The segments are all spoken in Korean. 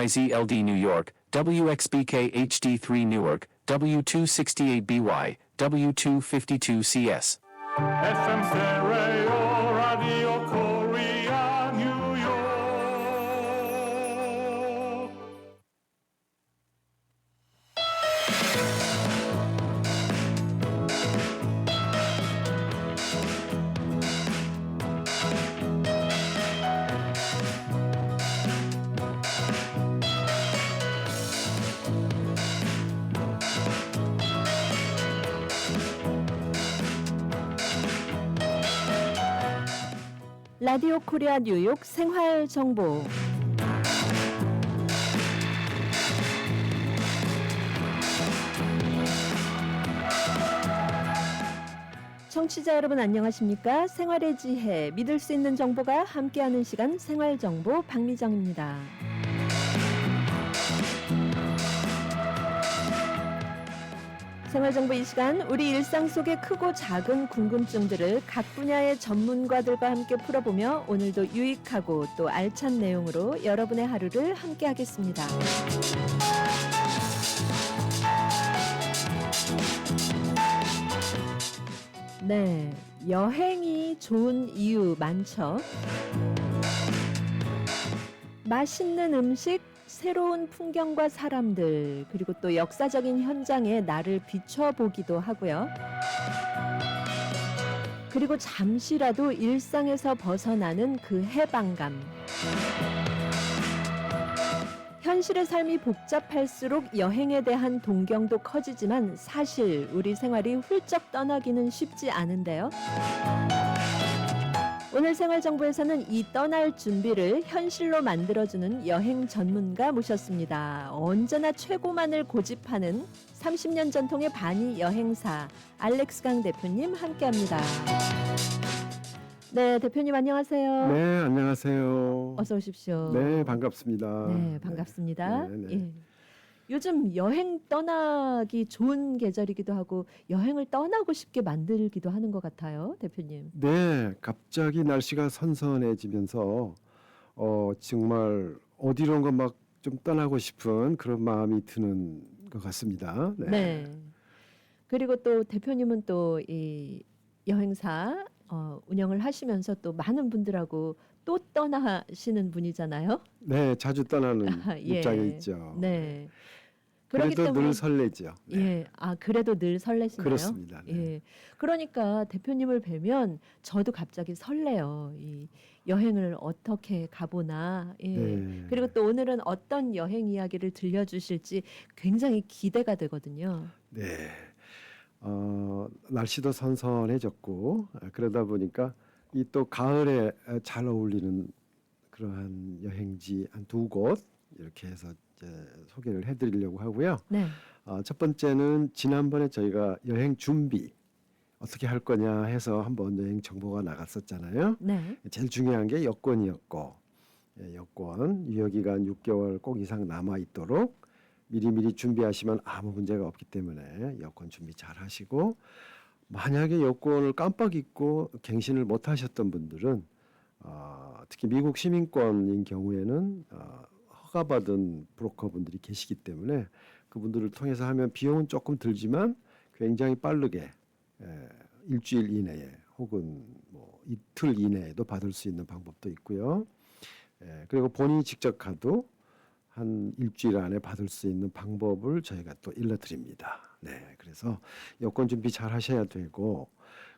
WYZLD New York, WXBK HD3 Newark, W268BY, W252CS. FM stereo radio Korea 뉴욕. 라디오 코리아 뉴욕 생활 정보. 청취자 여러분 안녕하십니까? 생활의 지혜, 믿을 수 있는 정보가 함께하는 시간 생활 정보 박미정입니다. 생활정보 이 시간 우리 일상 속의 크고 작은 궁금증들을 각 분야의 전문가들과 함께 풀어보며 오늘도 유익하고 또 알찬 내용으로 여러분의 하루를 함께하겠습니다. 네, 여행이 좋은 이유 많죠. 맛있는 음식, 새로운 풍경과 사람들, 그리고 또 역사적인 현장에 나를 비춰보기도 하고요. 그리고 잠시라도 일상에서 벗어나는 그 해방감. 현실의 삶이 복잡할수록 여행에 대한 동경도 커지지만 사실 우리 생활이 훌쩍 떠나기는 쉽지 않은데요. 오늘 생활정보에서는 이 떠날 준비를 현실로 만들어주는 여행 전문가 모셨습니다. 언제나 최고만을 고집하는 30년 전통의 바니 여행사 알렉스 강 대표님 함께합니다. 네, 대표님 안녕하세요. 네, 안녕하세요. 어서 오십시오. 네, 반갑습니다. 네, 반갑습니다. 네, 네. 예. 요즘 여행 떠나기 좋은 계절이기도 하고 여행을 떠나고 싶게 만들기도 하는 것 같아요, 대표님. 네, 갑자기 날씨가 선선해지면서 정말 어디론가 막 좀 떠나고 싶은 그런 마음이 드는 것 같습니다. 네. 네. 그리고 또 대표님은 또 이 여행사 운영을 하시면서 또 많은 분들하고 또 떠나시는 분이잖아요. 네, 자주 떠나는 예. 입장에 있죠. 네. 그렇기 그래도 때문에 늘 설레죠. 네. 예, 그래도 늘 설레시나요? 그렇습니다. 네. 예. 그러니까 대표님을 뵈면 저도 갑자기 설레요. 이 여행을 어떻게 가보나. 예. 네. 그리고 또 오늘은 어떤 여행 이야기를 들려주실지 굉장히 기대가 되거든요. 네. 날씨도 선선해졌고 그러다 보니까 이 또 가을에 잘 어울리는 그러한 여행지 한 두 곳 이렇게 해서 이제 소개를 해드리려고 하고요. 네. 첫 번째는 지난번에 저희가 여행 준비 어떻게 할 거냐 해서 한번 여행 정보가 나갔었잖아요. 네. 제일 중요한 게 여권이었고 여권 유효기간 6개월 꼭 이상 남아 있도록 미리미리 준비하시면 아무 문제가 없기 때문에 여권 준비 잘 하시고 만약에 여권을 깜빡 잊고 갱신을 못 하셨던 분들은 특히 미국 시민권인 경우에는 허가받은 브로커분들이 계시기 때문에 그분들을 통해서 하면 비용은 조금 들지만 굉장히 빠르게 일주일 이내에 혹은 뭐 이틀 이내에도 받을 수 있는 방법도 있고요. 그리고 본인이 직접 가도 한 일주일 안에 받을 수 있는 방법을 저희가 또 일러드립니다. 네, 그래서 여권 준비 잘 하셔야 되고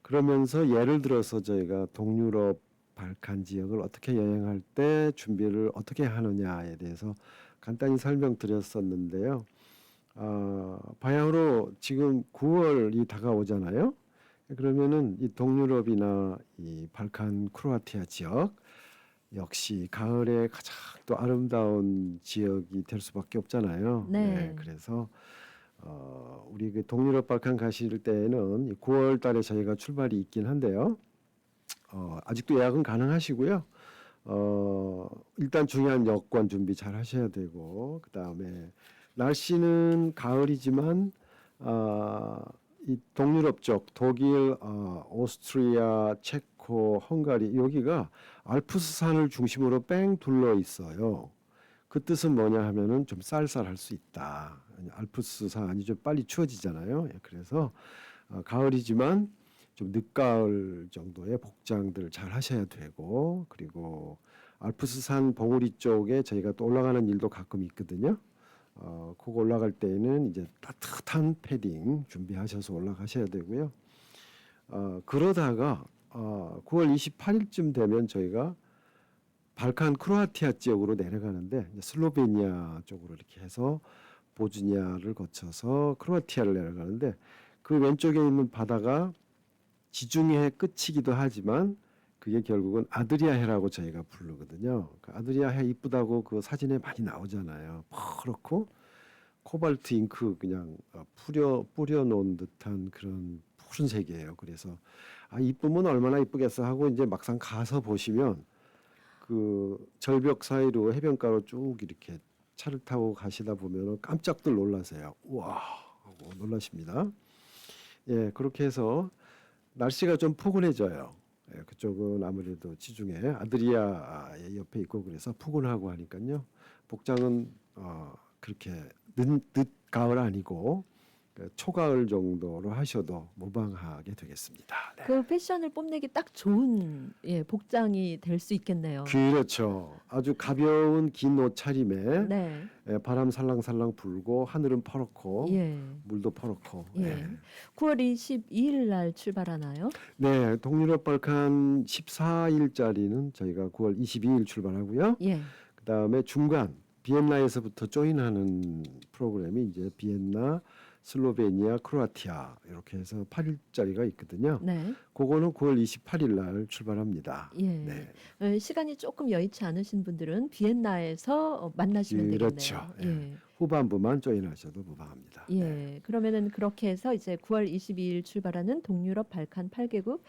그러면서 예를 들어서 저희가 동유럽 발칸 지역을 어떻게 여행할 때 준비를 어떻게 하느냐에 대해서 간단히 설명드렸었는데요. 바야흐로 지금 9월이 다가오잖아요. 그러면은 이 동유럽이나 이 발칸 크로아티아 지역 역시 가을에 가장 또 아름다운 지역이 될 수밖에 없잖아요. 네. 그래서 우리 그 동유럽 발칸 가실 때에는 9월 달에 저희가 출발이 있긴 한데요. 아직도 예약은 가능하시고요. 일단 중요한 여권 준비 잘 하셔야 되고 그다음에 날씨는 가을이지만 이 동유럽 쪽 독일, 오스트리아, 체코, 헝가리 여기가 알프스 산을 중심으로 뺑 둘러 있어요. 그 뜻은 뭐냐 하면은 좀 쌀쌀할 수 있다. 알프스산 아니 좀 빨리 추워지잖아요. 예, 그래서 가을이지만 좀 늦가을 정도의 복장들 잘 하셔야 되고, 그리고 알프스산 봉우리 쪽에 저희가 또 올라가는 일도 가끔 있거든요. 그거 올라갈 때에는 이제 따뜻한 패딩 준비하셔서 올라가셔야 되고요. 그러다가 9월 28일쯤 되면 저희가 발칸 크로아티아 지역으로 내려가는데, 이제 슬로베니아 쪽으로 이렇게 해서 보즈니아를 거쳐서 크로아티아를 내려가는데, 그 왼쪽에 있는 바다가 지중해 끝이기도 하지만 그게 결국은 아드리아해라고 저희가 부르거든요. 그 아드리아해 이쁘다고 그 사진에 많이 나오잖아요. 퍼렇고 코발트 잉크 그냥 뿌려놓은 듯한 그런 푸른색이에요. 그래서 이쁘면 얼마나 이쁘겠어 하고 이제 막상 가서 보시면 그 절벽 사이로 해변가로 쭉 이렇게 차를 타고 가시다 보면 깜짝들 놀라세요. 우와 하고 놀라십니다. 예, 그렇게 해서 날씨가 좀 포근해져요. 예, 그쪽은 아무래도 지중해 아드리아 옆에 있고 그래서 포근하고 하니까요. 복장은 그렇게 늦가을 아니고 초가을 정도로 하셔도 무방하게 되겠습니다. 네. 그 패션을 뽐내기 딱 좋은 복장이 될 수 있겠네요. 그렇죠. 아주 가벼운 긴 옷 차림에 네. 바람 살랑살랑 불고 하늘은 퍼렇고 예. 물도 퍼렇고. 예. 9월 22일 날 출발하나요? 네, 동유럽 발칸 14일짜리는 저희가 9월 22일 출발하고요. 예. 그다음에 중간 비엔나에서부터 조인하는 프로그램이 이제 비엔나, 슬로베니아, 크로아티아 이렇게 해서 8일짜리가 있거든요. 네. 그거는 9월 28일 날 출발합니다. 예. 네. 시간이 조금 여의치 않으신 분들은 비엔나에서 만나시면 그렇죠. 되겠네요. 예. 후반부만 조인하셔도 무방합니다. 예. 네. 그러면은 그렇게 해서 이제 9월 22일 출발하는 동유럽 발칸 8개국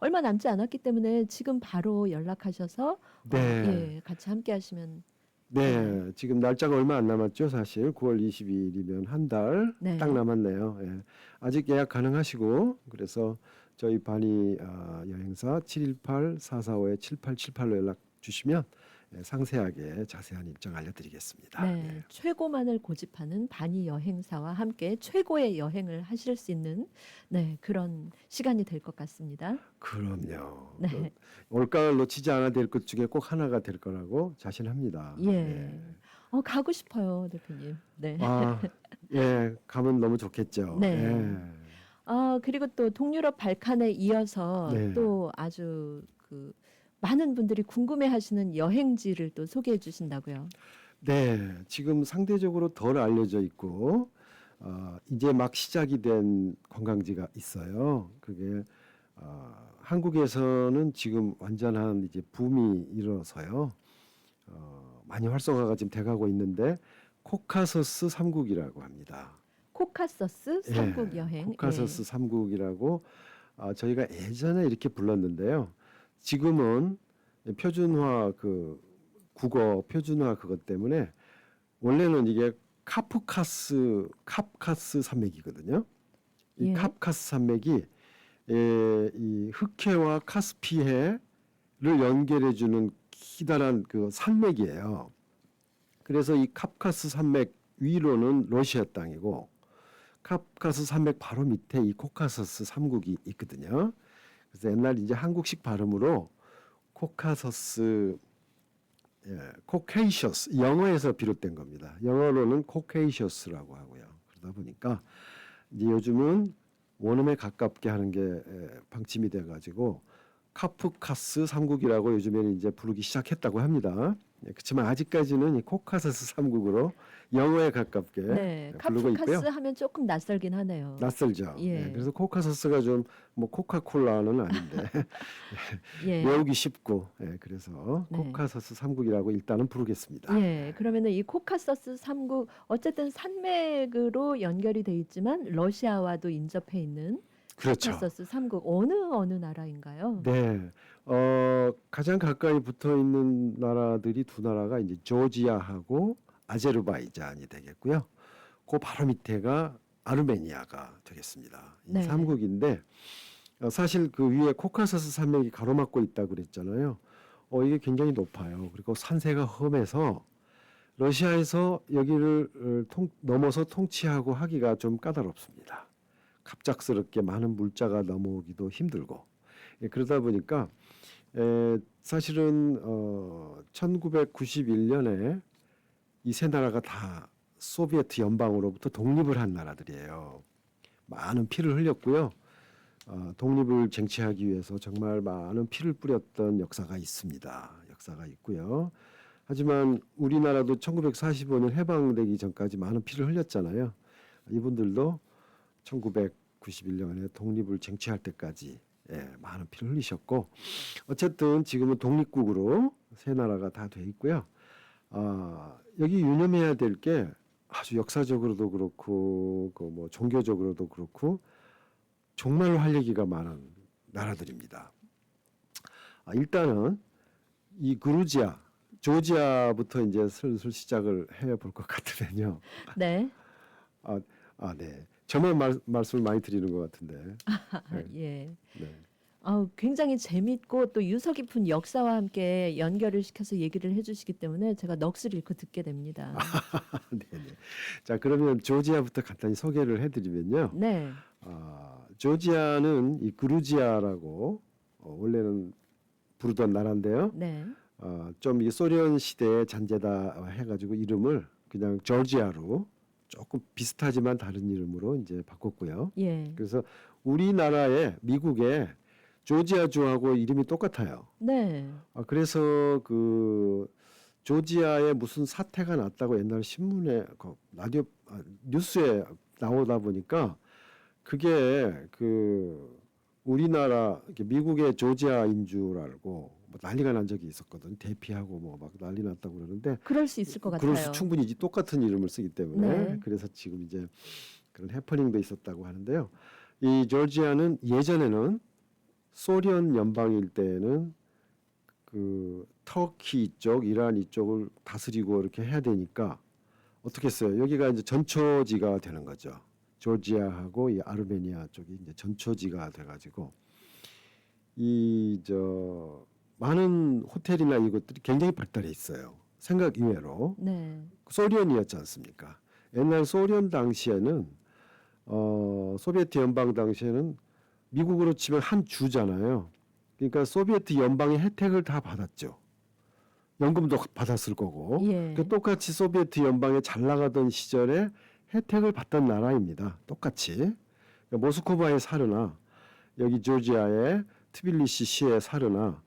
얼마 남지 않았기 때문에 지금 바로 연락하셔서 네. 같이 함께 하시면 네, 지금 날짜가 얼마 안 남았죠, 사실. 9월 22일이면 한 달 네. 딱 남았네요. 예. 아직 예약 가능하시고, 그래서 저희 바니 여행사 718-445-7878로 연락 주시면 상세하게 자세한 일정 알려드리겠습니다. 네, 네. 최고만을 고집하는 바니 여행사와 함께 최고의 여행을 하실 수 있는 그런 시간이 될 것 같습니다. 그럼요. 네. 올가을 놓치지 않아야 될 것 중에 꼭 하나가 될 거라고 자신합니다. 예. 가고 싶어요, 대표님. 네. 예, 가면 너무 좋겠죠. 네. 예. 그리고 또 동유럽 발칸에 이어서 네. 또 아주 많은 분들이 궁금해하시는 여행지를 또 소개해 주신다고요. 네, 지금 상대적으로 덜 알려져 있고 이제 막 시작이 된 관광지가 있어요. 그게 한국에서는 지금 완전한 이제 붐이 일어서요. 많이 활성화가 지금 돼가고 있는데 코카서스 3국이라고 합니다. 코카서스 삼국 여행. 코카서스 3국이라고 저희가 예전에 이렇게 불렀는데요. 지금은 표준화 국어 표준화 그것 때문에 원래는 이게 캅카스 산맥이거든요. 이 예. 캅카스 산맥이 이 흑해와 카스피해를 연결해주는 기다란 그 산맥이에요. 그래서 이 캅카스 산맥 위로는 러시아 땅이고 캅카스 산맥 바로 밑에 이 코카서스 3국이 있거든요. 그래서 옛날 이제 한국식 발음으로 코카서스, 코케이셔스, 영어에서 비롯된 겁니다. 영어로는 코케이셔스라고 하고요. 그러다 보니까 이제 요즘은 원음에 가깝게 하는 게 방침이 돼가지고 카프카스 3국이라고 요즘에는 이제 부르기 시작했다고 합니다. 그렇지만 아직까지는 이 코카서스 3국으로 영어에 가깝게 부르고 있고요. 카프카스 하면 조금 낯설긴 하네요. 낯설죠. 예. 그래서 코카서스가 좀 뭐 코카콜라는 아닌데 예. 외우기 쉽고 그래서 네. 코카서스 3국이라고 일단은 부르겠습니다. 예, 그러면은 이 코카서스 3국 어쨌든 산맥으로 연결이 돼 있지만 러시아와도 인접해 있는 그렇죠. 코카서스 3국 어느 나라인가요? 네, 가장 가까이 붙어 있는 나라들이 두 나라가 이제 조지아하고 아제르바이잔이 되겠고요. 그 바로 밑에가 아르메니아가 되겠습니다. 이 네. 3국인데 사실 그 위에 코카서스 산맥이 가로막고 있다고 그랬잖아요. 이게 굉장히 높아요. 그리고 산세가 험해서 러시아에서 여기를 넘어서 통치하고 하기가 좀 까다롭습니다. 갑작스럽게 많은 물자가 넘어오기도 힘들고 그러다 보니까 사실은 1991년에 이 세 나라가 다 소비에트 연방으로부터 독립을 한 나라들이에요. 많은 피를 흘렸고요. 독립을 쟁취하기 위해서 정말 많은 피를 뿌렸던 역사가 있습니다. 역사가 있고요. 하지만 우리나라도 1945년 해방되기 전까지 많은 피를 흘렸잖아요. 이분들도 1991년에 독립을 쟁취할 때까지 많은 피를 흘리셨고 어쨌든 지금은 독립국으로 세 나라가 다 돼 있고요. 여기 유념해야 될 게 아주 역사적으로도 그렇고 그 뭐 종교적으로도 그렇고 정말로 할 얘기가 많은 나라들입니다. 일단은 이 그루지아, 조지아부터 이제 슬슬 시작을 해볼 것 같으면요. 네. 네. 저만 말씀을 많이 드리는 것 같은데. 예. 네. 굉장히 재밌고 또 유서 깊은 역사와 함께 연결을 시켜서 얘기를 해주시기 때문에 제가 넋을 잃고 듣게 됩니다. 네네. 자, 그러면 조지아부터 간단히 소개를 해드리면요. 네. 조지아는 이 그루지아라고 원래는 부르던 나라인데요. 네. 좀 이 소련 시대의 잔재다 해가지고 이름을 그냥 조지아로 조금 비슷하지만 다른 이름으로 이제 바꿨고요. 예. 그래서 우리나라의 미국의 조지아주하고 이름이 똑같아요. 네. 그래서 그 조지아에 무슨 사태가 났다고 옛날 신문에 라디오 뉴스에 나오다 보니까 그게 그 우리나라 미국의 조지아인 줄 알고 뭐 난리가 난 적이 있었거든. 대피하고 뭐 막 난리 났다고 그러는데 그럴 수 있을 것 같아요. 그럴 수 충분히 똑같은 이름을 쓰기 때문에 네. 그래서 지금 이제 그런 해퍼닝도 있었다고 하는데요. 이 조지아는 예전에는 소련 연방일 때는 그 터키 쪽, 이란 이쪽을 다스리고 이렇게 해야 되니까 어떻게 했어요? 여기가 이제 전초지가 되는 거죠. 조지아하고 이 아르메니아 쪽이 이제 전초지가 돼가지고 이 많은 호텔이나 이것들이 굉장히 발달해 있어요. 생각 이외로 네. 소련이었지 않습니까? 옛날 소련 당시에는 소비에트 연방 당시에는 미국으로 치면 한 주잖아요. 그러니까 소비에트 연방의 혜택을 다 받았죠. 연금도 받았을 거고. 예. 그러니까 똑같이 소비에트 연방에 잘 나가던 시절에 혜택을 받던 나라입니다. 똑같이. 그러니까 모스크바의 사르나 여기 조지아의 트빌리시 시의 사르나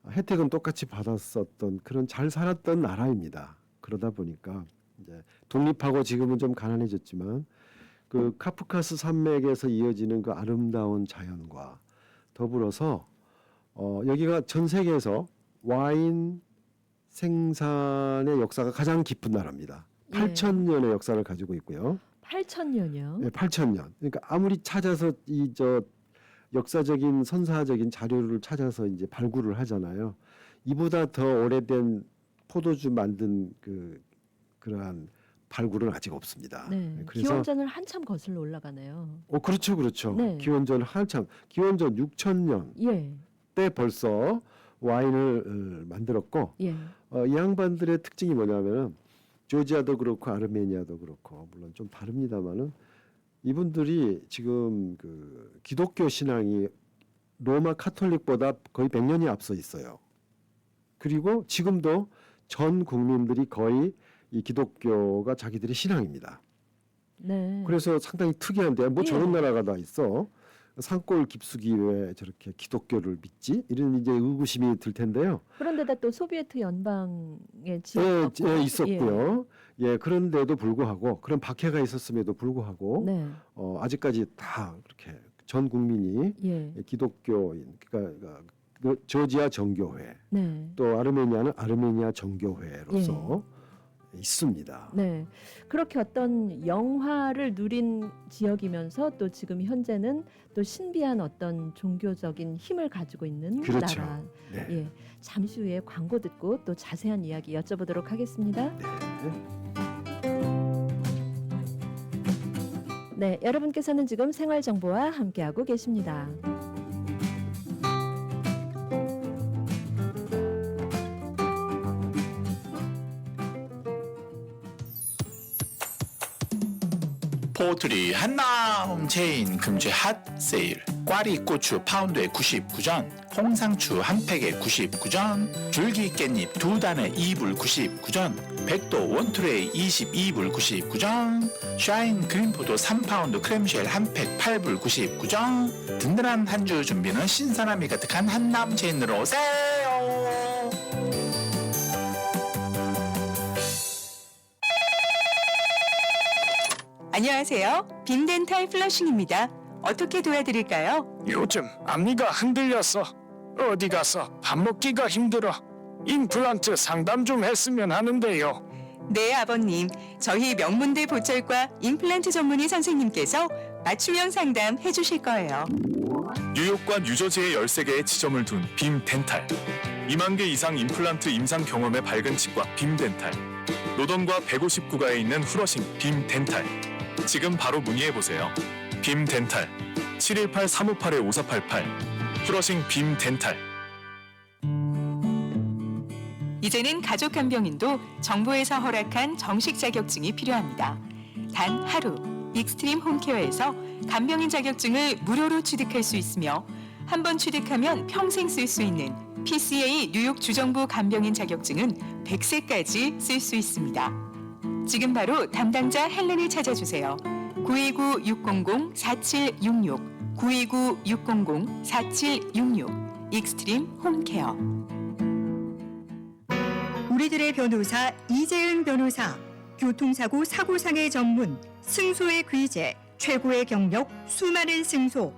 혜택은 똑같이 받았었던 그런 잘 살았던 나라입니다. 그러다 보니까 이제 독립하고 지금은 좀 가난해졌지만 그 카프카스 산맥에서 이어지는 그 아름다운 자연과 더불어서 여기가 전 세계에서 와인 생산의 역사가 가장 깊은 나라입니다. 예. 8,000년의 역사를 가지고 있고요. 8,000년이요? 네, 8,000년. 그러니까 아무리 찾아서 역사적인 선사적인 자료를 찾아서 이제 발굴을 하잖아요. 이보다 더 오래된 포도주 만든 그러한 발굴은 아직 없습니다. 네. 그래서 기원전을 한참 거슬러 올라가네요. 그렇죠, 그렇죠. 네. 기원전 6,000년 예. 때 벌써 와인을 만들었고 예. 이 양반들의 특징이 뭐냐면은 조지아도 그렇고 아르메니아도 그렇고 물론 좀 다릅니다만은 이분들이 지금 그 기독교 신앙이 로마 카톨릭보다 거의 100년이 앞서 있어요. 그리고 지금도 전 국민들이 거의 이 기독교가 자기들의 신앙입니다. 네. 그래서 상당히 특이한데 뭐 예. 저런 나라가 다 있어. 산골 깊숙이 왜 저렇게 기독교를 믿지? 이런 이제 의구심이 들 텐데요. 그런데다 또 소비에트 연방의 예, 지역도 있었고요. 예, 그런데도 불구하고 그런 박해가 있었음에도 불구하고 네. 아직까지 다 그렇게 전 국민이 예. 기독교인 그러니까 그 조지아 정교회 네. 또 아르메니아는 아르메니아 정교회로서 있습니다. 네. 그렇게 어떤 영화를 누린 지역이면서 또 지금 현재는 또 신비한 어떤 종교적인 힘을 가지고 있는 그렇죠. 나라. 네. 예. 잠시 후에 광고 듣고 또 자세한 이야기 여쭤보도록 하겠습니다. 네, 여러분께서는 지금 생활정보와 함께하고 계십니다. 포트리 한남 체인 금주의 핫 세일. 꽈리 고추 파운드에 99전, 홍상추 한 팩에 99전, 줄기 깻잎 2단에 2불 99전, 백도 원트레이 22불 99전, 샤인 그린포도 3파운드 크렘쉘 한 팩 8불 99전. 든든한 한 주 준비는 신선함이 가득한 한남 체인으로 오세요. 안녕하세요. 빔덴탈 플러싱입니다. 어떻게 도와드릴까요? 요즘 앞니가 흔들려서 어디 가서 밥 먹기가 힘들어. 임플란트 상담 좀 했으면 하는데요. 네, 아버님. 저희 명문대 보철과 임플란트 전문의 선생님께서 맞춤형 상담 해주실 거예요. 뉴욕과 뉴저지에 13개의 지점을 둔 빔덴탈. 2만 개 이상 임플란트 임상 경험의 밝은 치과 빔덴탈. 노던과 159가에 있는 후러싱 빔덴탈. 지금 바로 문의해보세요. 빔덴탈 718-358-5488 후러싱 빔덴탈. 이제는 가족 간병인도 정부에서 허락한 정식 자격증이 필요합니다. 단 하루 익스트림 홈케어에서 간병인 자격증을 무료로 취득할 수 있으며 한 번 취득하면 평생 쓸 수 있는 PCA 뉴욕 주정부 간병인 자격증은 100세까지 쓸 수 있습니다. 지금 바로 담당자 헬렌을 찾아주세요. 929-600-4766 929-600-4766 익스트림 홈케어. 우리들의 변호사 이재은 변호사, 교통사고 사고상의 전문, 승소의 귀재, 최고의 경력, 수많은 승소,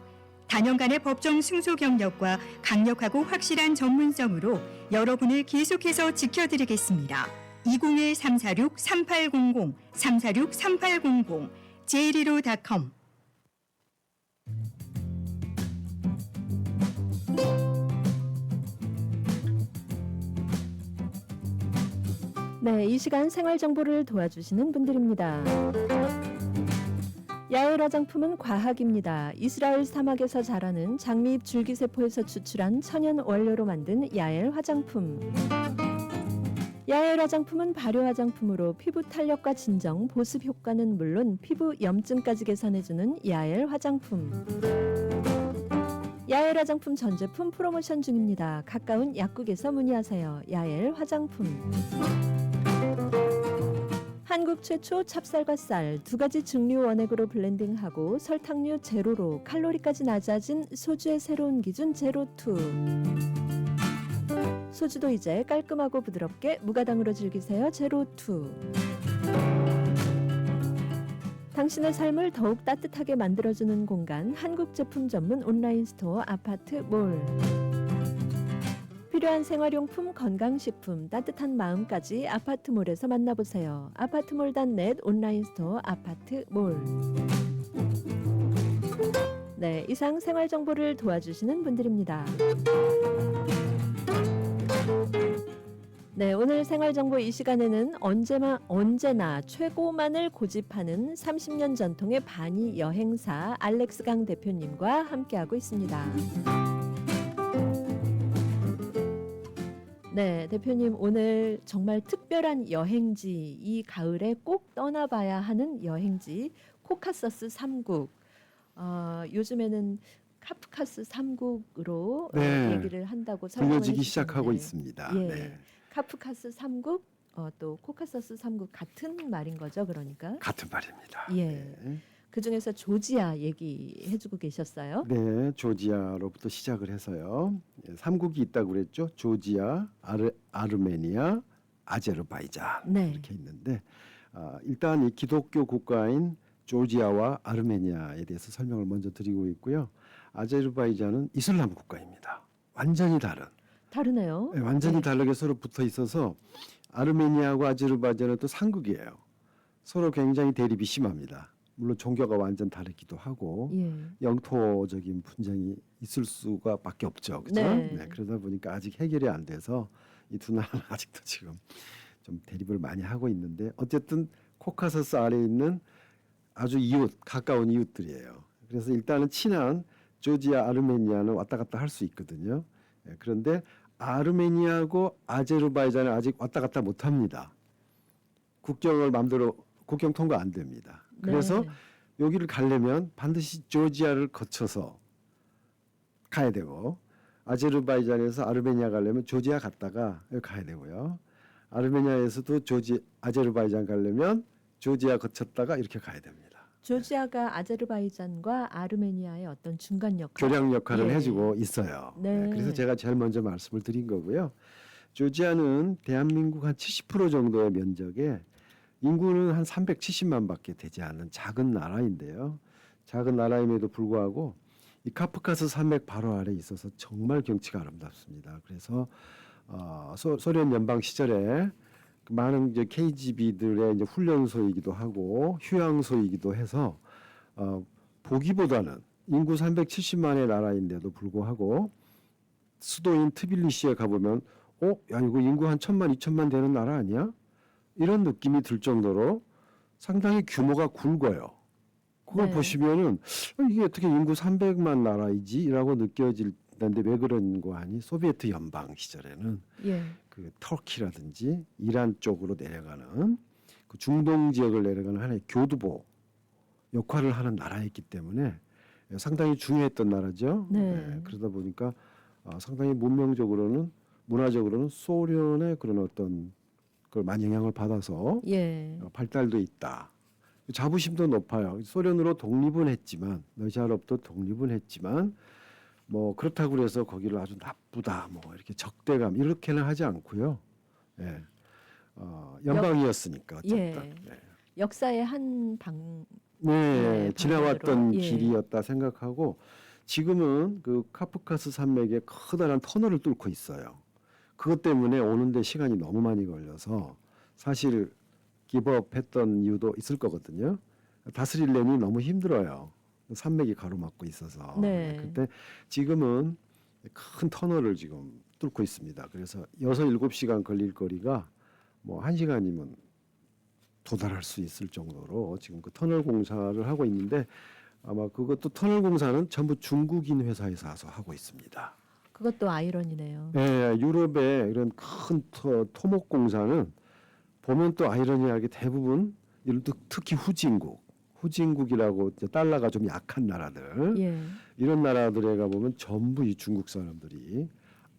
단연간의 법정 승소 경력과 강력하고 확실한 전문성으로 여러분을 계속해서 지켜드리겠습니다. 201-346-3800, 346-3800, j115.com. 네, 이 시간 생활 정보를 도와주시는 분들입니다. 야엘 화장품은 과학입니다. 이스라엘 사막에서 자라는 장미잎 줄기세포에서 추출한 천연 원료로 만든 야엘 화장품. 야엘 화장품은 발효 화장품으로 피부 탄력과 진정, 보습 효과는 물론 피부 염증까지 개선해주는 야엘 화장품. 야엘 화장품 전 제품 프로모션 중입니다. 가까운 약국에서 문의하세요. 야엘 화장품. 한국 최초 찹쌀과 쌀 두 가지 증류 원액으로 블렌딩하고 설탕류 제로로 칼로리까지 낮아진 소주의 새로운 기준 제로2. 소주도 이제 깔끔하고 부드럽게 무가당으로 즐기세요. 제로2. 당신의 삶을 더욱 따뜻하게 만들어주는 공간 한국 제품 전문 온라인 스토어 아파트몰. 필요한 생활용품, 건강식품, 따뜻한 마음까지 아파트몰에서 만나보세요. 아파트몰.net 온라인 스토어 아파트몰. 네, 이상 생활정보를 도와주시는 분들입니다. 네, 오늘 생활정보 이 시간에는 언제나 최고만을 고집하는 30년 전통의 바니 여행사 알렉스 강 대표님과 함께하고 있습니다. 네, 대표님 오늘 정말 특별한 여행지, 이 가을에 꼭 떠나봐야 하는 여행지 코카서스 3국. 요즘에는 카프카스 3국으로 네. 얘기를 한다고 설명을 불려지기 해주셨는데, 시작하고 있습니다. 예, 네. 카프카스 3국, 또 코카서스 3국 같은 말인 거죠, 그러니까? 같은 말입니다. 예. 네. 그 중에서 조지아 얘기해주고 계셨어요. 네, 조지아로부터 시작을 해서요. 3국이 있다고 그랬죠. 조지아, 아르메니아, 아제르바이잔 네. 이렇게 있는데 일단 이 기독교 국가인 조지아와 아르메니아에 대해서 설명을 먼저 드리고 있고요. 아제르바이잔은 이슬람 국가입니다. 완전히 다르네요. 네, 완전히 네. 다르게 서로 붙어 있어서 아르메니아와 아제르바이잔은 또 상국이에요. 서로 굉장히 대립이 심합니다. 물론 종교가 완전 다르기도 하고 예. 영토적인 분쟁이 있을 수가 밖에 없죠. 그렇죠? 네. 그러다 보니까 아직 해결이 안 돼서 이 두 나라는 아직도 지금 좀 대립을 많이 하고 있는데 어쨌든 코카서스 아래에 있는 아주 가까운 이웃들이에요. 그래서 일단은 친한 조지아, 아르메니아는 왔다 갔다 할 수 있거든요. 그런데 아르메니아하고 아제르바이잔은 아직 왔다 갔다 못 합니다. 국경을 마음대로 국경 통과 안 됩니다. 그래서 네. 여기를 가려면 반드시 조지아를 거쳐서 가야 되고 아제르바이잔에서 아르메니아 가려면 조지아 갔다가 여기 가야 되고요. 아르메니아에서도 아제르바이잔 가려면 조지아 거쳤다가 이렇게 가야 됩니다. 조지아가 아제르바이잔과 아르메니아의 어떤 중간 역할, 교량 역할을 예. 해주고 있어요. 네. 그래서 제가 제일 먼저 말씀을 드린 거고요. 조지아는 대한민국 한 70% 정도의 면적에 인구는 한 370만밖에 되지 않는 작은 나라인데요. 작은 나라임에도 불구하고 이 카프카스 산맥 바로 아래 있어서 정말 경치가 아름답습니다. 그래서 소련 연방 시절에 그 많은 이제 KGB들의 이제 훈련소이기도 하고 휴양소이기도 해서 보기보다는 인구 370만의 나라인데도 불구하고 수도인 트빌리시에 가보면 야 이거 인구 한 1,000만 2,000만 되는 나라 아니야? 이런 느낌이 들 정도로 상당히 규모가 굵어요. 그걸 네. 보시면은 이게 어떻게 인구 300만 나라이지라고 느껴질 텐데 왜 그런 거 아니? 소비에트 연방 시절에는 예. 그 터키라든지 이란 쪽으로 내려가는 그 중동 지역을 내려가는 하나의 교두보 역할을 하는 나라였기 때문에 상당히 중요했던 나라죠. 네. 그러다 보니까 상당히 문명적으로는 문화적으로는 소련의 그런 어떤 걸 많이 영향을 받아서 예. 발달도 있다. 자부심도 높아요. 소련으로 독립은 했지만 러시아로부터 독립은 했지만 뭐 그렇다고 해서 거기를 아주 나쁘다 뭐 이렇게 적대감 이렇게는 하지 않고요. 예. 연방이었으니까 어쨌든. 예. 역사의 한 방. 네, 네, 지나왔던 방면으로. 예. 길이었다 생각하고 지금은 그 카프카스 산맥에 커다란 터널을 뚫고 있어요. 그것 때문에 오는데 시간이 너무 많이 걸려서 사실 기법했던 이유도 있을 거거든요. 다스리려니 너무 힘들어요. 산맥이 가로막고 있어서. 네. 그때 지금은 큰 터널을 지금 뚫고 있습니다. 그래서 6-7시간 걸릴 거리가 뭐 1시간이면 도달할 수 있을 정도로 지금 그 터널 공사를 하고 있는데 아마 그것도 터널 공사는 전부 중국인 회사에서 와서 하고 있습니다. 그것도 아이러니네요. 예, 유럽의 이런 큰 토목 공사는 보면 또 아이러니하게 대부분 특히 후진국이라고 이제 달러가 좀 약한 나라들 예. 이런 나라들에 가보면 전부 이 중국 사람들이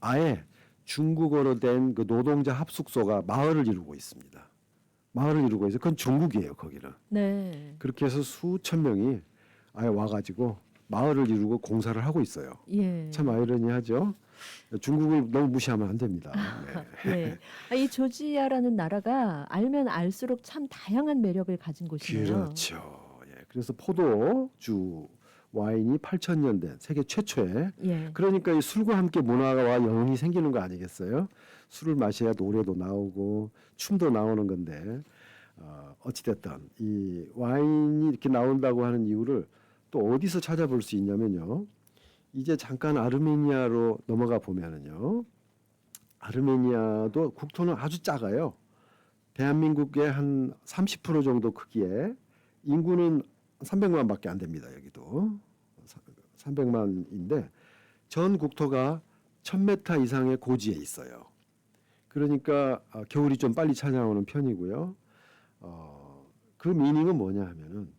아예 중국어로 된 그 노동자 합숙소가 마을을 이루고 있습니다. 마을을 이루고 있어요. 그건 중국이에요, 거기는. 네. 그렇게 해서 수천 명이 아예 와가지고 마을을 이루고 공사를 하고 있어요. 예. 참 아이러니하죠. 중국을 너무 무시하면 안 됩니다. 네. 예. 이 조지아라는 나라가 알면 알수록 참 다양한 매력을 가진 곳이네요. 그렇죠. 예. 그래서 포도주 와인이 8,000년 된 세계 최초의 예. 그러니까 이 술과 함께 문화와 영이 생기는 거 아니겠어요? 술을 마셔야 노래도 나오고 춤도 나오는 건데 어찌됐든 이 와인이 이렇게 나온다고 하는 이유를 또 어디서 찾아볼 수 있냐면요. 이제 잠깐 아르메니아로 넘어가 보면은요. 아르메니아도 국토는 아주 작아요. 대한민국의 한 30% 정도 크기에 인구는 300만밖에 안 됩니다. 여기도 300만인데 전 국토가 1000m 이상의 고지에 있어요. 그러니까 겨울이 좀 빨리 찾아오는 편이고요. 그 미닝은 뭐냐 하면은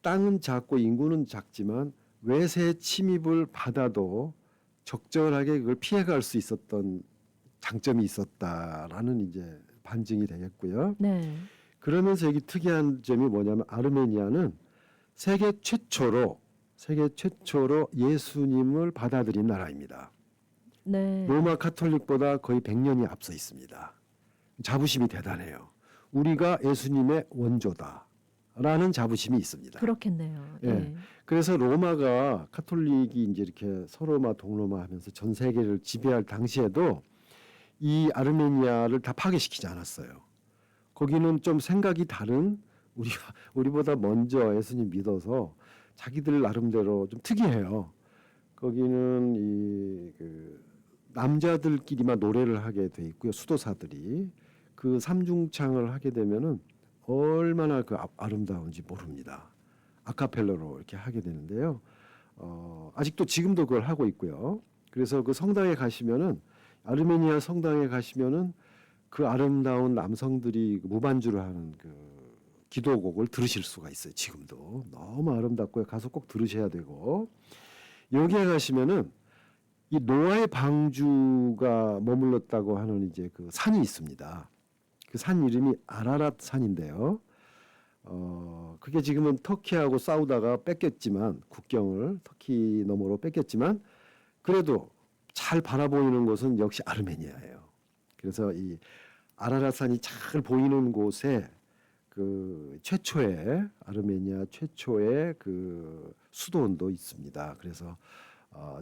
땅은 작고 인구는 작지만 외세 침입을 받아도 적절하게 그걸 피해갈 수 있었던 장점이 있었다라는 이제 반증이 되겠고요. 네. 그러면서 여기 특이한 점이 뭐냐면 아르메니아는 세계 최초로 예수님을 받아들인 나라입니다. 네. 로마 카톨릭보다 거의 100년이 앞서 있습니다. 자부심이 대단해요. 우리가 예수님의 원조다라는 자부심이 있습니다. 그렇겠네요. 예. 예. 그래서 로마가 카톨릭이 이제 이렇게 서로마 동로마 하면서 전 세계를 지배할 당시에도 이 아르메니아를 다 파괴시키지 않았어요. 거기는 좀 생각이 다른 우리보다 먼저 예수님 믿어서 자기들 나름대로 좀 특이해요. 거기는 그 남자들끼리만 노래를 하게 돼 있고요. 수도사들이 그 삼중창을 하게 되면은 얼마나 그 아름다운지 모릅니다. 아카펠라로 이렇게 하게 되는데요. 아직도 지금도 그걸 하고 있고요. 그래서 그 성당에 가시면은 아르메니아 성당에 가시면은 그 아름다운 남성들이 무반주를 하는 그 기도곡을 들으실 수가 있어요. 지금도 너무 아름답고요. 가서 꼭 들으셔야 되고 여기에 가시면은 이 노아의 방주가 머물렀다고 하는 이제 그 산이 있습니다. 그 산 이름이 아라랏 산인데요. 그게 지금은 터키하고 싸우다가 뺏겼지만 국경을 터키 너머로 뺏겼지만 그래도 잘 바라보이는 곳은 역시 아르메니아예요. 그래서 이 아라랏 산이 잘 보이는 곳에 그 최초의 아르메니아 최초의 그 수도원도 있습니다. 그래서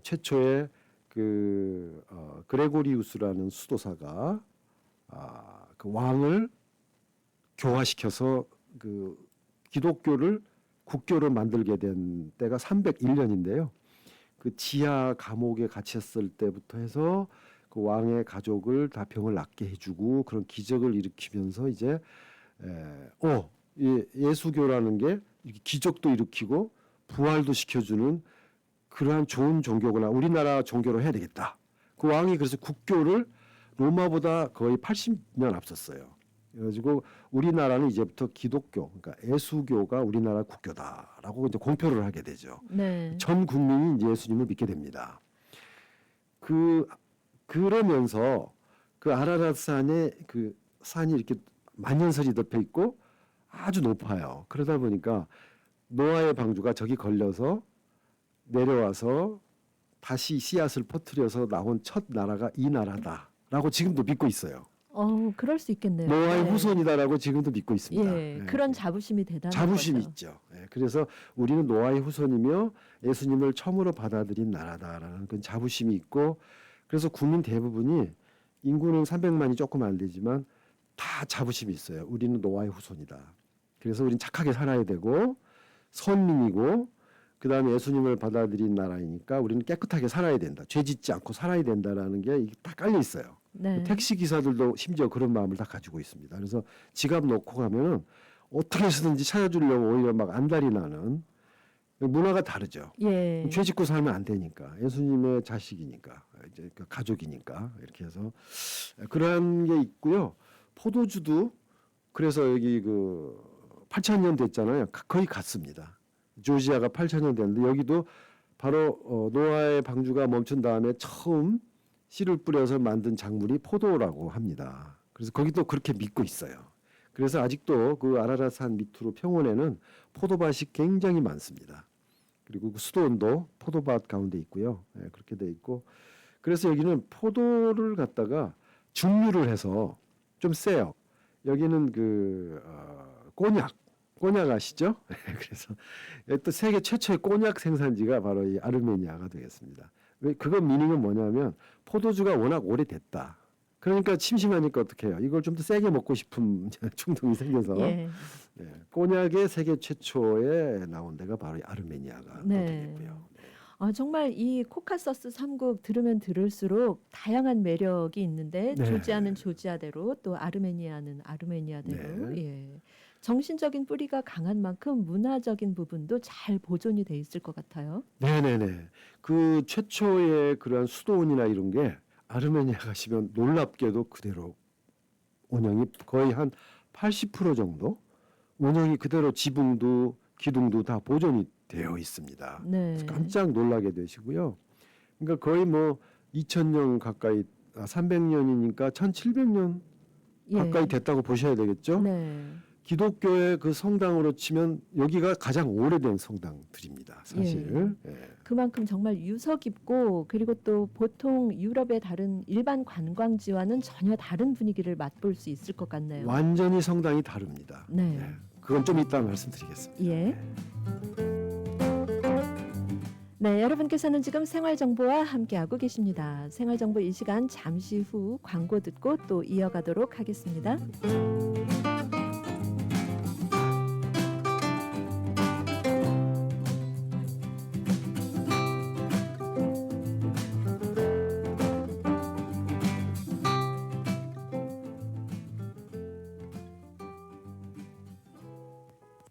최초의 그 그레고리우스라는 수도사가 그 왕을 교화시켜서 그 기독교를 국교를 만들게 된 때가 301년인데요. 그 지하 감옥에 갇혔을 때부터 해서 그 왕의 가족을 다 병을 낫게 해주고 그런 기적을 일으키면서 이제 예수교라는 게 이렇게 기적도 일으키고 부활도 시켜주는 그러한 좋은 종교구나. 우리나라 종교로 해야 되겠다. 그 왕이 그래서 국교를 로마보다 거의 80년 앞섰어요. 그래가지고 우리나라는 이제부터 기독교, 그러니까 예수교가 우리나라 국교다라고 이제 공표를 하게 되죠. 네. 전 국민이 이제 예수님을 믿게 됩니다. 그러면서 그 아라랏 산에 그 산이 이렇게 만년설이 덮여 있고 아주 높아요. 그러다 보니까 노아의 방주가 저기 걸려서 내려와서 다시 씨앗을 퍼뜨려서 나온 첫 나라가 이 나라다라고 지금도 믿고 있어요. 그럴 수 있겠네요. 노아의 네. 후손이다라고 지금도 믿고 있습니다. 예, 예. 그런 자부심이 대단한 자부심이 거죠. 있죠. 예, 그래서 우리는 노아의 후손이며 예수님을 처음으로 받아들인 나라다라는 그런 자부심이 있고 그래서 국민 대부분이 인구는 300만이 조금 안 되지만 다 자부심이 있어요. 우리는 노아의 후손이다. 그래서 우리는 착하게 살아야 되고 선민이고 그다음에 예수님을 받아들인 나라이니까 우리는 깨끗하게 살아야 된다. 죄 짓지 않고 살아야 된다라는 게 다 깔려 있어요. 네. 택시 기사들도 심지어 그런 마음을 다 가지고 있습니다. 그래서 지갑 놓고 가면은 어떻게 해서든지 찾아주려고 오히려 막 안달이 나는 문화가 다르죠. 예. 죄 짓고 살면 안 되니까 예수님의 자식이니까 이제 그 가족이니까 이렇게 해서 그러한 게 있고요. 포도주도 그래서 여기 그 8,000년 됐잖아요. 거의 같습니다. 조지아가 8,000년 됐는데 여기도 바로 노아의 방주가 멈춘 다음에 처음 씨를 뿌려서 만든 작물이 포도라고 합니다. 그래서 거기도 그렇게 믿고 있어요. 그래서 아직도 그 아라랏 산 밑으로 평원에는 포도밭이 굉장히 많습니다. 그리고 그 수도원도 포도밭 가운데 있고요. 예, 그렇게 돼 있고 그래서 여기는 포도를 갖다가 증류를 해서 좀 세요. 여기는 그 꼬냑 아시죠? 그래서 또 세계 최초의 꼬냑 생산지가 바로 이 아르메니아가 되겠습니다. 왜 그건 미닝은 뭐냐면 포도주가 워낙 오래됐다. 그러니까 심심하니까 어떻게 해요? 이걸 좀 더 세게 먹고 싶은 충동이 생겨서 예. 네, 꼬냑의 세계 최초에 나온 데가 바로 이 아르메니아가 네. 되겠고요. 정말 이 코카서스 3국 들으면 들을수록 다양한 매력이 있는데 네. 조지아는 조지아대로 또 아르메니아는 아르메니아대로 네. 예. 정신적인 뿌리가 강한 만큼 문화적인 부분도 잘 보존이 돼 있을 것 같아요. 네네네. 그 최초의 그러한 수도원이나 이런 게 아르메니아 가시면 놀랍게도 그대로 운영이 거의 한 80% 정도 운영이 그대로 지붕도 기둥도 다 보존이 되어 있습니다. 네. 그래서 깜짝 놀라게 되시고요. 그러니까 거의 뭐 2000년 가까이 300년이니까 1700년 가까이 됐다고 보셔야 되겠죠. 네. 기독교의 그 성당으로 치면 여기가 가장 오래된 성당들입니다. 사실. 예. 그만큼 정말 유서 깊고 그리고 또 보통 유럽의 다른 일반 관광지와는 전혀 다른 분위기를 맛볼 수 있을 것 같네요. 완전히 성당이 다릅니다. 네. 예. 그건 좀 이따 말씀드리겠습니다. 예. 네, 여러분께서는 지금 생활정보와 함께하고 계십니다. 생활정보 이 시간 잠시 후 광고 듣고 또 이어가도록 하겠습니다.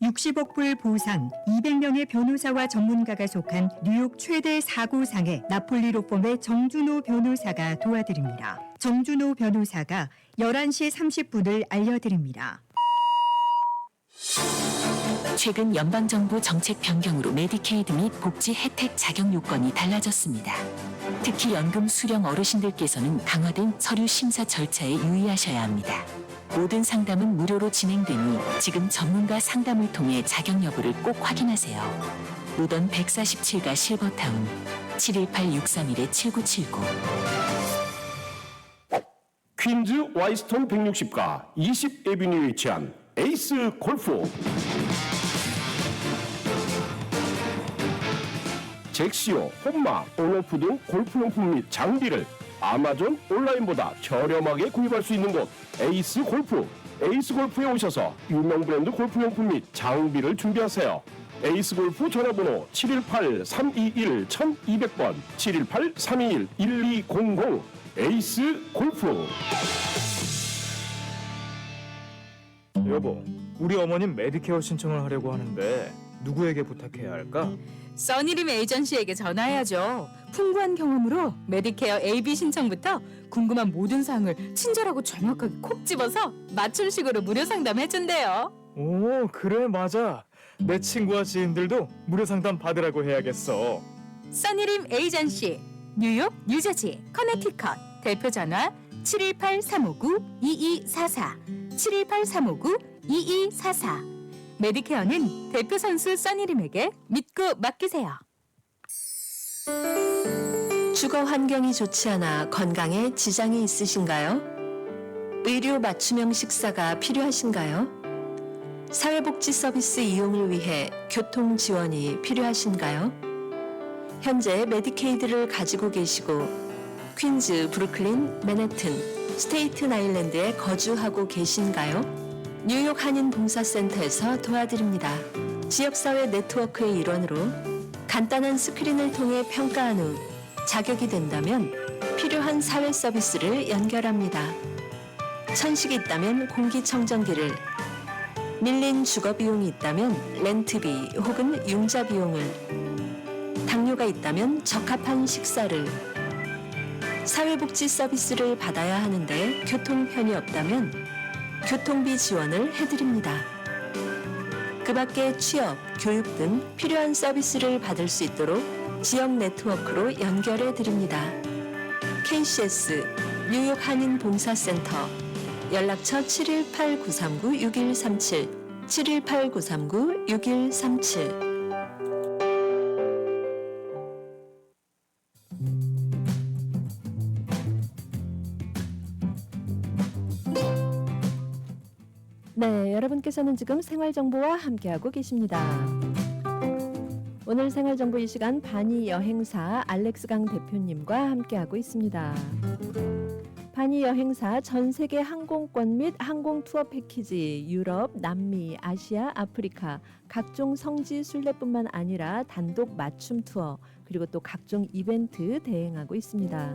(60억) 불 보상, 200명의 변호사와 전문가가 속한 뉴욕 최대 사고상에 나폴리로펌의 정준호 변호사가 도와드립니다. 정준호 변호사가 11시 30분을 알려드립니다. 최근 연방정부 정책 변경으로 메디케이드 및 복지 혜택 자격 요건이 달라졌습니다. 특히 연금 수령 어르신들께서는 강화된 서류 심사 절차에 유의하셔야 합니다. 모든 상담은 무료로 진행되니 지금 전문가 상담을 통해 자격 여부를 꼭 확인하세요. 노던 147가 실버타운 718-631-7979. 퀸즈 와이스톤 160가 20 에비뉴에 위치한 에이스 골프. 잭시오, 홈마, 온오프 등 골프용품 및 장비를 아마존 온라인보다 저렴하게 구입할 수 있는 곳 에이스 골프. 에이스 골프에 오셔서 유명 브랜드 골프용품 및 장비를 준비하세요. 에이스 골프 전화번호 718-321-1200번 718-321-1200 에이스 골프. 여보, 우리 어머님 메디케어 신청을 하려고 하는데 누구에게 부탁해야 할까? 써니림 에이전시에게 전화해야죠. 풍부한 경험으로 메디케어 AB 신청부터 궁금한 모든 사항을 친절하고 정확하게 콕 집어서 맞춤식으로 무료 상담해준대요. 오, 그래, 맞아. 내 친구와 지인들도 무료 상담 받으라고 해야겠어. 써니림 에이전시 뉴욕, 뉴저지, 커네티컷 대표 전화 718-359-2244 718-359-2244 메디케어는 대표 선수 써니림에게 믿고 맡기세요. 주거 환경이 좋지 않아 건강에 지장이 있으신가요? 의료 맞춤형 식사가 필요하신가요? 사회복지 서비스 이용을 위해 교통 지원이 필요하신가요? 현재 메디케이드를 가지고 계시고 퀸즈, 브루클린, 맨해튼, 스테이튼 아일랜드에 거주하고 계신가요? 뉴욕 한인 봉사센터에서 도와드립니다. 지역사회 네트워크의 일원으로 간단한 스크린을 통해 평가한 후 자격이 된다면 필요한 사회 서비스를 연결합니다. 천식이 있다면 공기청정기를, 밀린 주거 비용이 있다면 렌트비 혹은 융자 비용을, 당뇨가 있다면 적합한 식사를, 사회복지 서비스를 받아야 하는데 교통 편이 없다면 교통비 지원을 해드립니다. 그 밖에 취업, 교육 등 필요한 서비스를 받을 수 있도록 지역 네트워크로 연결해 드립니다. KCS 뉴욕 한인 봉사센터 연락처 718-939-6137 718-939-6137. 네, 여러분께서는 지금 생활정보와 함께하고 계십니다. 오늘 생활정보 이 시간 바니 여행사 알렉스강 대표님과 함께하고 있습니다. 바니 여행사 전 세계 항공권 및 항공 투어 패키지, 유럽, 남미, 아시아, 아프리카, 각종 성지 순례뿐만 아니라 단독 맞춤 투어, 그리고 또 각종 이벤트 대행하고 있습니다.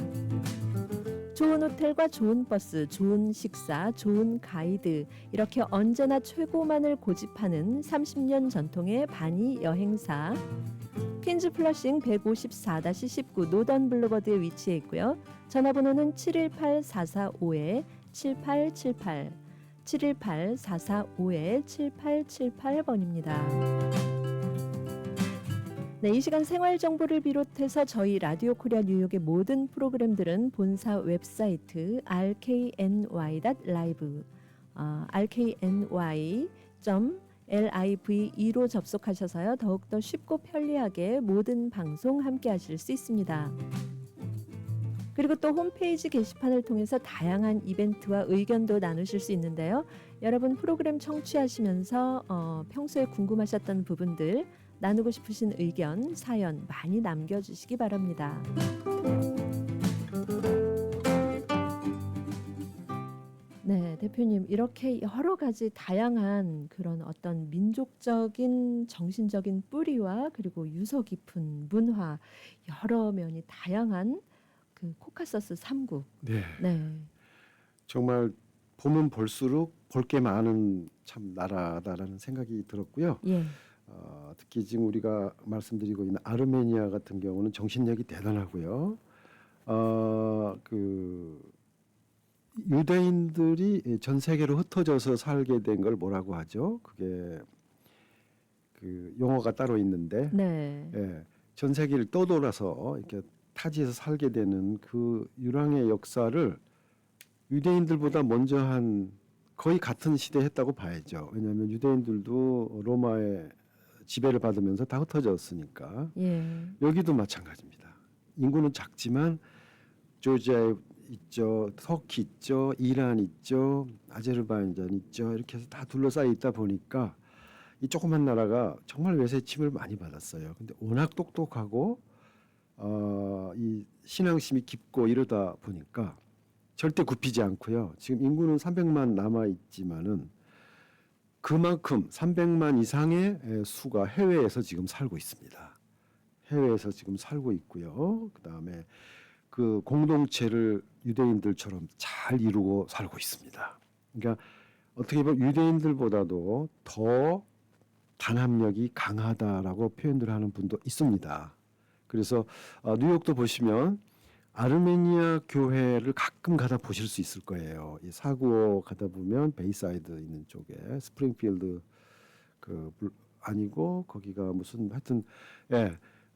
좋은 호텔과 좋은 버스, 좋은 식사, 좋은 가이드, 이렇게 언제나 최고만을 고집하는 30년 전통의 바니 여행사. 퀸즈 플러싱 154-19 노던 블루버드에 위치해 있고요. 전화번호는 718-445-7878 718-445-7878번입니다. 네, 이 시간 생활 정보를 비롯해서 저희 라디오 코리아 뉴욕의 모든 프로그램들은 본사 웹사이트 rkny.live rkny.live2로 접속하셔서요. 더욱더 쉽고 편리하게 모든 방송 함께 하실 수 있습니다. 그리고 또 홈페이지 게시판을 통해서 다양한 이벤트와 의견도 나누실 수 있는데요. 여러분 프로그램 청취하시면서 평소에 궁금하셨던 부분들, 나누고 싶으신 의견, 사연 많이 남겨주시기 바랍니다. 네, 대표님, 이렇게 여러 가지 다양한 그런 어떤 민족적인 정신적인 뿌리와 그리고 유서 깊은 문화, 여러 면이 다양한 그 코카서스 3국. 네. 네. 정말 보면 볼수록 볼 게 많은 참 나라다라는 생각이 들었고요. 예. 특히 지금 우리가 말씀드리고 있는 아르메니아 같은 경우는 정신력이 대단하고요. 그 유대인들이 전 세계로 흩어져서 살게 된 걸 뭐라고 하죠? 그게 그 용어가 따로 있는데 네. 예, 전 세계를 떠돌아서 이렇게 타지에서 살게 되는 그 유랑의 역사를 유대인들보다 먼저 한 거의 같은 시대에 했다고 봐야죠. 왜냐하면 유대인들도 로마의 지배를 받으면서 다 흩어졌으니까 예. 여기도 마찬가지입니다. 인구는 작지만 조지아에 있죠, 터키 있죠, 이란 있죠, 아제르바이잔 있죠. 이렇게 해서 다 둘러싸여 있다 보니까 이 조그만 나라가 정말 외세 침을 많이 받았어요. 근데 워낙 똑똑하고 이 신앙심이 깊고 이러다 보니까 절대 굽히지 않고요. 지금 인구는 300만 남아 있지만은 그만큼 300만 이상의 수가 해외에서 지금 살고 있습니다. 해외에서 지금 살고 있고요. 그다음에 그 공동체를 유대인들처럼 잘 이루고 살고 있습니다. 그러니까 어떻게 보면 유대인들보다도 더 단합력이 강하다라고 표현들 하는 분도 있습니다. 그래서 뉴욕도 보시면 아르메니아 교회를 가끔 가다 보실 수 있을 거예요. 이 사구호 가다 보면 베이사이드 있는 쪽에 스프링필드 아니고 거기가 무슨 하여튼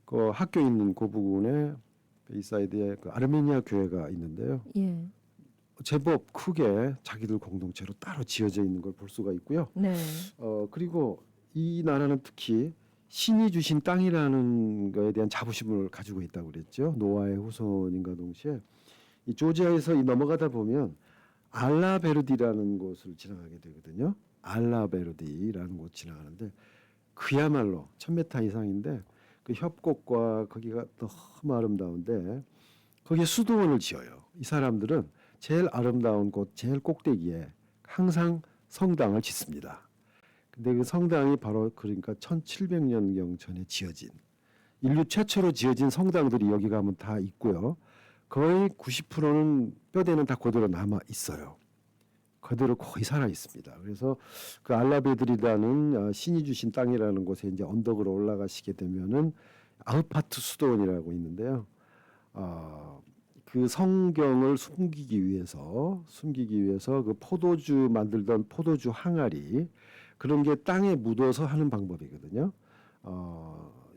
그 학교 있는 그 부근에 베이사이드에 그 아르메니아 교회가 있는데요. 예. 제법 크게 자기들 공동체로 따로 지어져 있는 걸 볼 수가 있고요. 네. 그리고 이 나라는 특히 신이 주신 땅이라는 거에 대한 자부심을 가지고 있다고 그랬죠. 노아의 후손인가 동시에 이 조지아에서 넘어가다 보면 알라베르디라는 곳을 지나가게 되거든요. 알라베르디라는 곳 지나가는데 그야말로 1000m 이상인데 그 협곡과 거기가 너무 아름다운데 거기에 수도원을 지어요. 이 사람들은 제일 아름다운 곳, 제일 꼭대기에 항상 성당을 짓습니다. 근데 그 성당이 바로 그러니까 1700년경 전에 지어진 인류 최초로 지어진 성당들이 여기 가면 다 있고요. 거의 90%는 뼈대는 다 그대로 남아 있어요. 그대로 거의 살아 있습니다. 그래서 그 알라베드리라는 신이 주신 땅이라는 곳에 이제 언덕으로 올라가시게 되면은 아흐파트 수도원이라고 있는데요. 그 성경을 숨기기 위해서 그 포도주 만들던 포도주 항아리 그런 게 땅에 묻어서 하는 방법이거든요.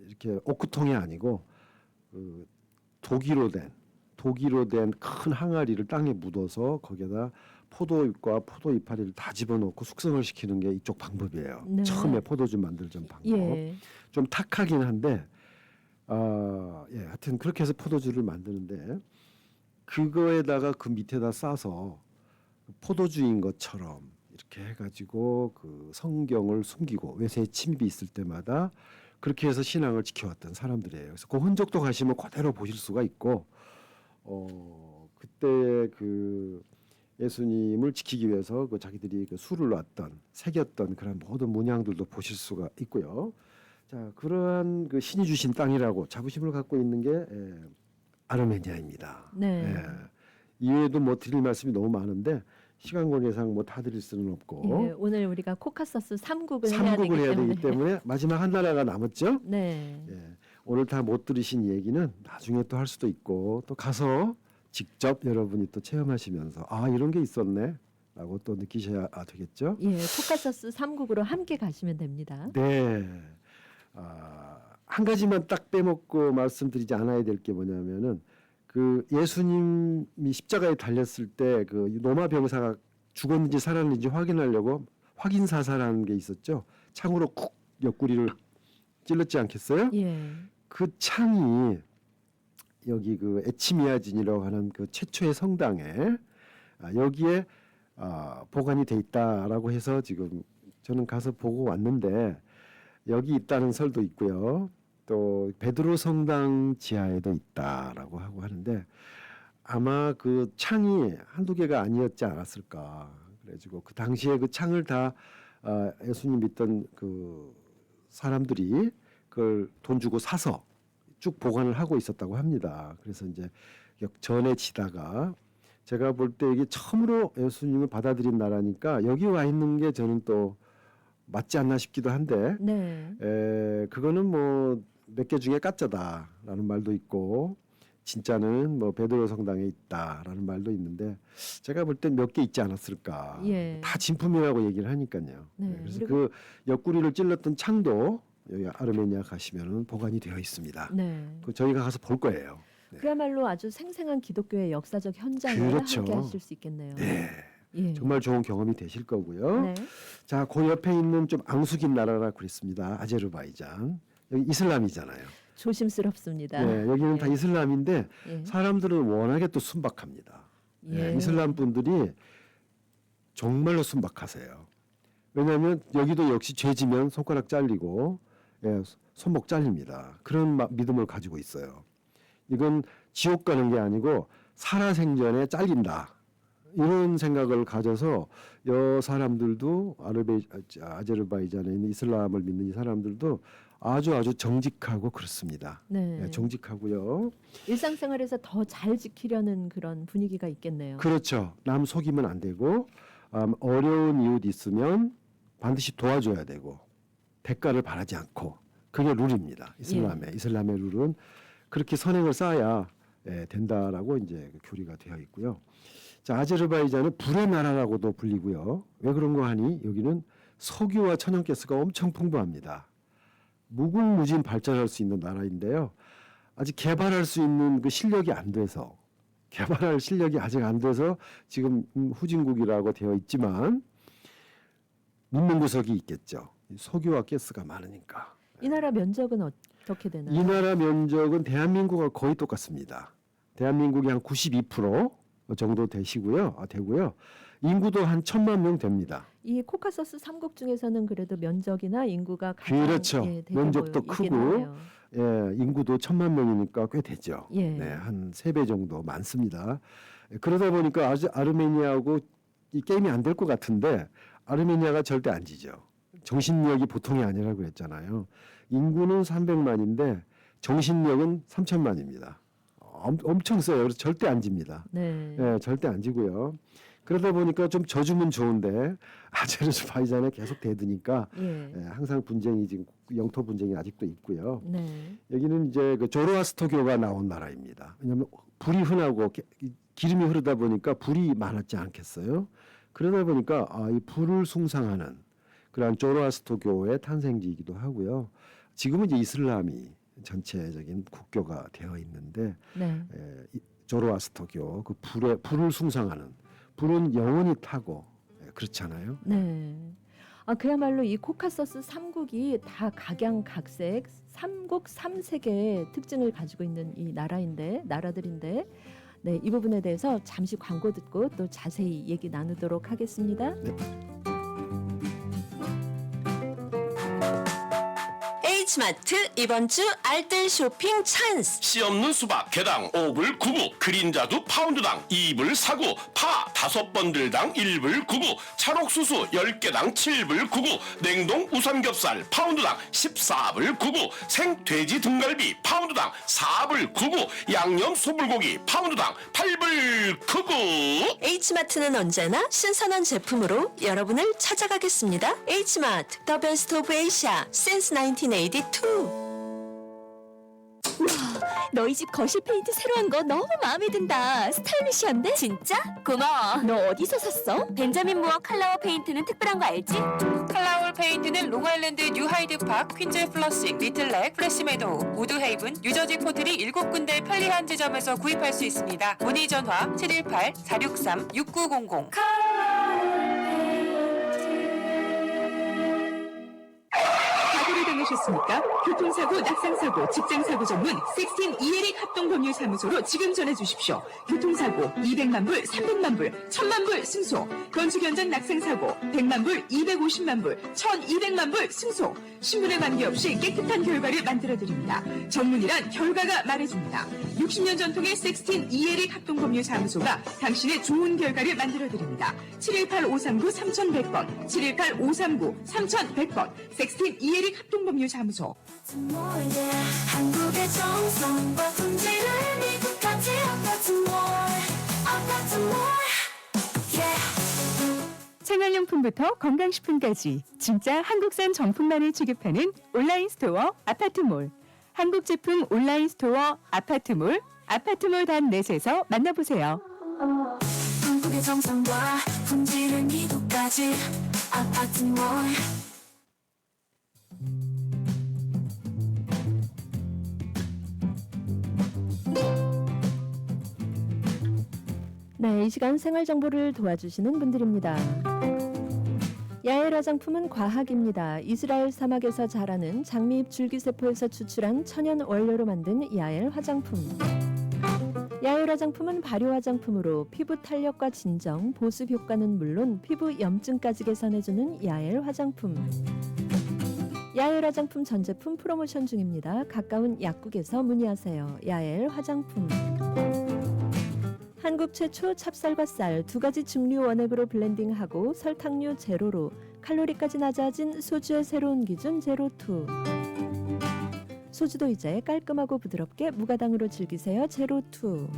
이렇게 오크통이 아니고 그 독이로 된 큰 항아리를 땅에 묻어서 거기에다 포도잎과 포도 이파리를 다 집어넣고 숙성을 시키는 게 이쪽 방법이에요. 네. 처음에 포도주 만들던 방법. 예. 좀 탁하긴 한데, 하여튼 그렇게 해서 포도주를 만드는데 그거에다가 그 밑에다 싸서 포도주인 것처럼 이렇게 해가지고 그 성경을 숨기고 외세의 침입이 있을 때마다 그렇게 해서 신앙을 지켜왔던 사람들이에요. 그래서 그 흔적도 가시면 그대로 보실 수가 있고, 그때 그 예수님을 지키기 위해서 그 자기들이 그 술을 놨던 새겼던 그런 모든 문양들도 보실 수가 있고요. 자, 그러한 그 신이 주신 땅이라고 자부심을 갖고 있는 게 아르메니아입니다. 네. 이외에도 뭐 드릴 말씀이 너무 많은데 시간 관계상 뭐 다 드릴 수는 없고 예, 오늘 우리가 코카서스 3국을 해야 되기 3국을 해야 때문에. 되기 때문에 마지막 한 나라가 남았죠. 네. 예, 오늘 다 못 들으신 얘기는 나중에 또 할 수도 있고 또 가서 직접 여러분이 또 체험하시면서 이런 게 있었네 라고 또 느끼셔야 되겠죠. 예, 코카서스 3국으로 함께 가시면 됩니다. 네. 한 가지만 딱 빼먹고 말씀드리지 않아야 될 게 뭐냐면은 그 예수님이 십자가에 달렸을 때 그 로마 병사가 죽었는지 살았는지 확인하려고 확인사사라는 게 있었죠. 창으로 쿡 옆구리를 찔렀지 않겠어요? 예. 그 창이 여기 그 에치미아진이라고 하는 그 최초의 성당에 여기에 보관이 돼 있다라고 해서 지금 저는 가서 보고 왔는데 여기 있다는 설도 있고요. 또 베드로 성당 지하에도 있다라고 하고 하는데 아마 그 창이 한두 개가 아니었지 않았을까. 그래가지고 그 당시에 그 창을 다 예수님 믿던 그 사람들이 그걸 돈 주고 사서 쭉 보관을 하고 있었다고 합니다. 그래서 이제 전해지다가 제가 볼 때 이게 처음으로 예수님을 받아들인 나라니까 여기 와 있는 게 저는 또 맞지 않나 싶기도 한데 네. 그거는 뭐 몇 개 중에 가짜다라는 말도 있고 진짜는 뭐 베드로 성당에 있다라는 말도 있는데 제가 볼 땐 몇 개 있지 않았을까. 예. 다 진품이라고 얘기를 하니까요. 네. 그래서 그리고- 그 옆구리를 찔렀던 창도 여기 아르메니아 가시면은 보관이 되어 있습니다. 네. 그 저희가 가서 볼 거예요. 네. 그야말로 아주 생생한 기독교의 역사적 현장을 그렇죠. 함께 하실 수 있겠네요. 네. 예. 정말 좋은 경험이 되실 거고요. 네. 자, 그 옆에 있는 좀 앙숙인 나라라 그랬습니다. 아제르바이잔. 여기 이슬람이잖아요. 조심스럽습니다. 네, 여기는 다 예. 이슬람인데 예. 사람들은 워낙에 또 순박합니다. 예. 이슬람 분들이 정말로 순박하세요. 왜냐하면 여기도 역시 죄지면 손가락 잘리고 손목 잘립니다. 그런 믿음을 가지고 있어요. 이건 지옥 가는 게 아니고 살아생전에 잘린다. 이런 생각을 가져서 여 사람들도 아제르바이잔에 있는 이슬람을 믿는 이 사람들도 아주 정직하고 그렇습니다. 네. 정직하고요. 일상생활에서 더 잘 지키려는 그런 분위기가 있겠네요. 그렇죠. 남 속이면 안 되고 어려운 이웃 있으면 반드시 도와줘야 되고 대가를 바라지 않고 그게 룰입니다. 이슬람의 룰은 그렇게 선행을 쌓아야 된다라고 이제 교리가 되어 있고요. 자, 아제르바이잔은 불의 나라라고도 불리고요. 왜 그런 거 하니? 여기는 석유와 천연가스가 엄청 풍부합니다. 무궁무진 발전할 수 있는 나라인데요. 아직 개발할 수 있는 그 실력이 안 돼서 개발할 실력이 아직 안 돼서 지금 후진국이라고 되어 있지만 믿는 구석이 있겠죠. 석유와 가스가 많으니까. 이 나라 면적은 어떻게 되나요? 이 나라 면적은 대한민국과 거의 똑같습니다. 대한민국이 한 92% 정도 되고요. 인구도 한 1,000만 명 됩니다. 이 코카서스 3국 중에서는 그래도 면적이나 인구가 가장 그렇죠. 면적도 크고 인구도 1,000만 명이니까 꽤 되죠. 예. 네, 한 3배 정도 많습니다. 그러다 보니까 아르메니아하고 이 게임이 안 될 것 같은데 아르메니아가 절대 안 지죠. 정신력이 보통이 아니라고 그랬잖아요. 인구는 300만인데 정신력은 3,000만입니다. 엄청 세요. 그래서 절대 안 집니다. 네. 절대 안 지고요. 그러다 보니까 좀 져주면 좋은데 아제르바이잔에 계속 대드니까 항상 분쟁이 지금 영토 분쟁이 아직도 있고요. 네. 여기는 이제 그 조로아스터교가 나온 나라입니다. 왜냐하면 불이 흔하고 기름이 흐르다 보니까 불이 많았지 않겠어요? 그러다 보니까 이 불을 숭상하는 그러한 조로아스터교의 탄생지이기도 하고요. 지금은 이제 이슬람이 전체적인 국교가 되어 있는데 네. 조로아스터교 그 불을 숭상하는 불은 영원히 타고 그렇잖아요. 네. 그야말로 이 코카서스 3국이 다 각양각색 삼국 3세계의 특징을 가지고 있는 이 나라들인데 네, 이 부분에 대해서 잠시 광고 듣고 또 자세히 얘기 나누도록 하겠습니다. 네. H마트 이번 주 알뜰 쇼핑 찬스. 씨 없는 수박 개당 5불 99, 그림자두 파운드당 2불 49, 파 5번들당 1불 99, 찰옥수수 10개당 7불 99, 냉동 우삼겹살 파운드당 14불 99, 생돼지 등갈비 파운드당 4불 99, 양념 소불고기 파운드당 8불 99. H마트는 언제나 신선한 제품으로 여러분을 찾아가겠습니다. H마트, The Best of Asia since 1982. 너희 집 거실 페인트 새로 한 거 너무 마음에 든다. 스타일리시한데? 진짜? 고마워. 너 어디서 샀어? 벤자민 무어 칼라워 페인트는 특별한 거 알지? 칼라울 페인트는 롱아일랜드 뉴하이드파크, 퀸즈 플러싱, 리틀렉, 프레시메도우, 우드헤이븐, 뉴저지 포트리 7군데 편리한 지점에서 구입할 수 있습니다. 문의 전화 718-463-6900. 사고를 당하셨습니까? 교통사고, 낙상사고, 직장사고 전문 16 이에릭 합동법률사무소로 지금 전해주십시오. 교통사고 200만 불, 300만 불, 1000만 불 승소. 건축 현장 낙상사고 100만 불, 250만 불, 1200만 불 승소. 신분에 관계없이 깨끗한 결과를 만들어드립니다. 전문이란 결과가 말해줍니다. 60년 전통의 16 이에릭 합동법률사무소가 당신의 좋은 결과를 만들어드립니다. 718-539-3100번, 718-539-3100번, 16 이에릭 합동법률사무소. 한국의 정성과 품질을 미국까지 아파트몰 생활용품부터 건강식품까지 진짜 한국산 정품만을 취급하는 온라인 스토어 아파트몰. 한국 제품 온라인 스토어 아파트몰, 아파트몰.net에서 만나보세요. 한국의 정성과 품질을 미국까지 아파트몰 네, 이 시간 생활 정보를 도와주시는 분들입니다. 야엘 화장품은 과학입니다. 이스라엘 사막에서 자라는 장미잎 줄기세포에서 추출한 천연 원료로 만든 야엘 화장품. 야엘 화장품은 발효 화장품으로 피부 탄력과 진정, 보습 효과는 물론 피부 염증까지 개선해주는 야엘 화장품. 야엘 화장품 전 제품 프로모션 중입니다. 가까운 약국에서 문의하세요. 야엘 화장품. 한국 최초 찹쌀과 쌀 두 가지 증류 원액으로 블렌딩하고 설탕류 제로로 칼로리까지 낮아진 소주의 새로운 기준 제로2. 소주도 이제 깔끔하고 부드럽게 무가당으로 즐기세요. 제로2.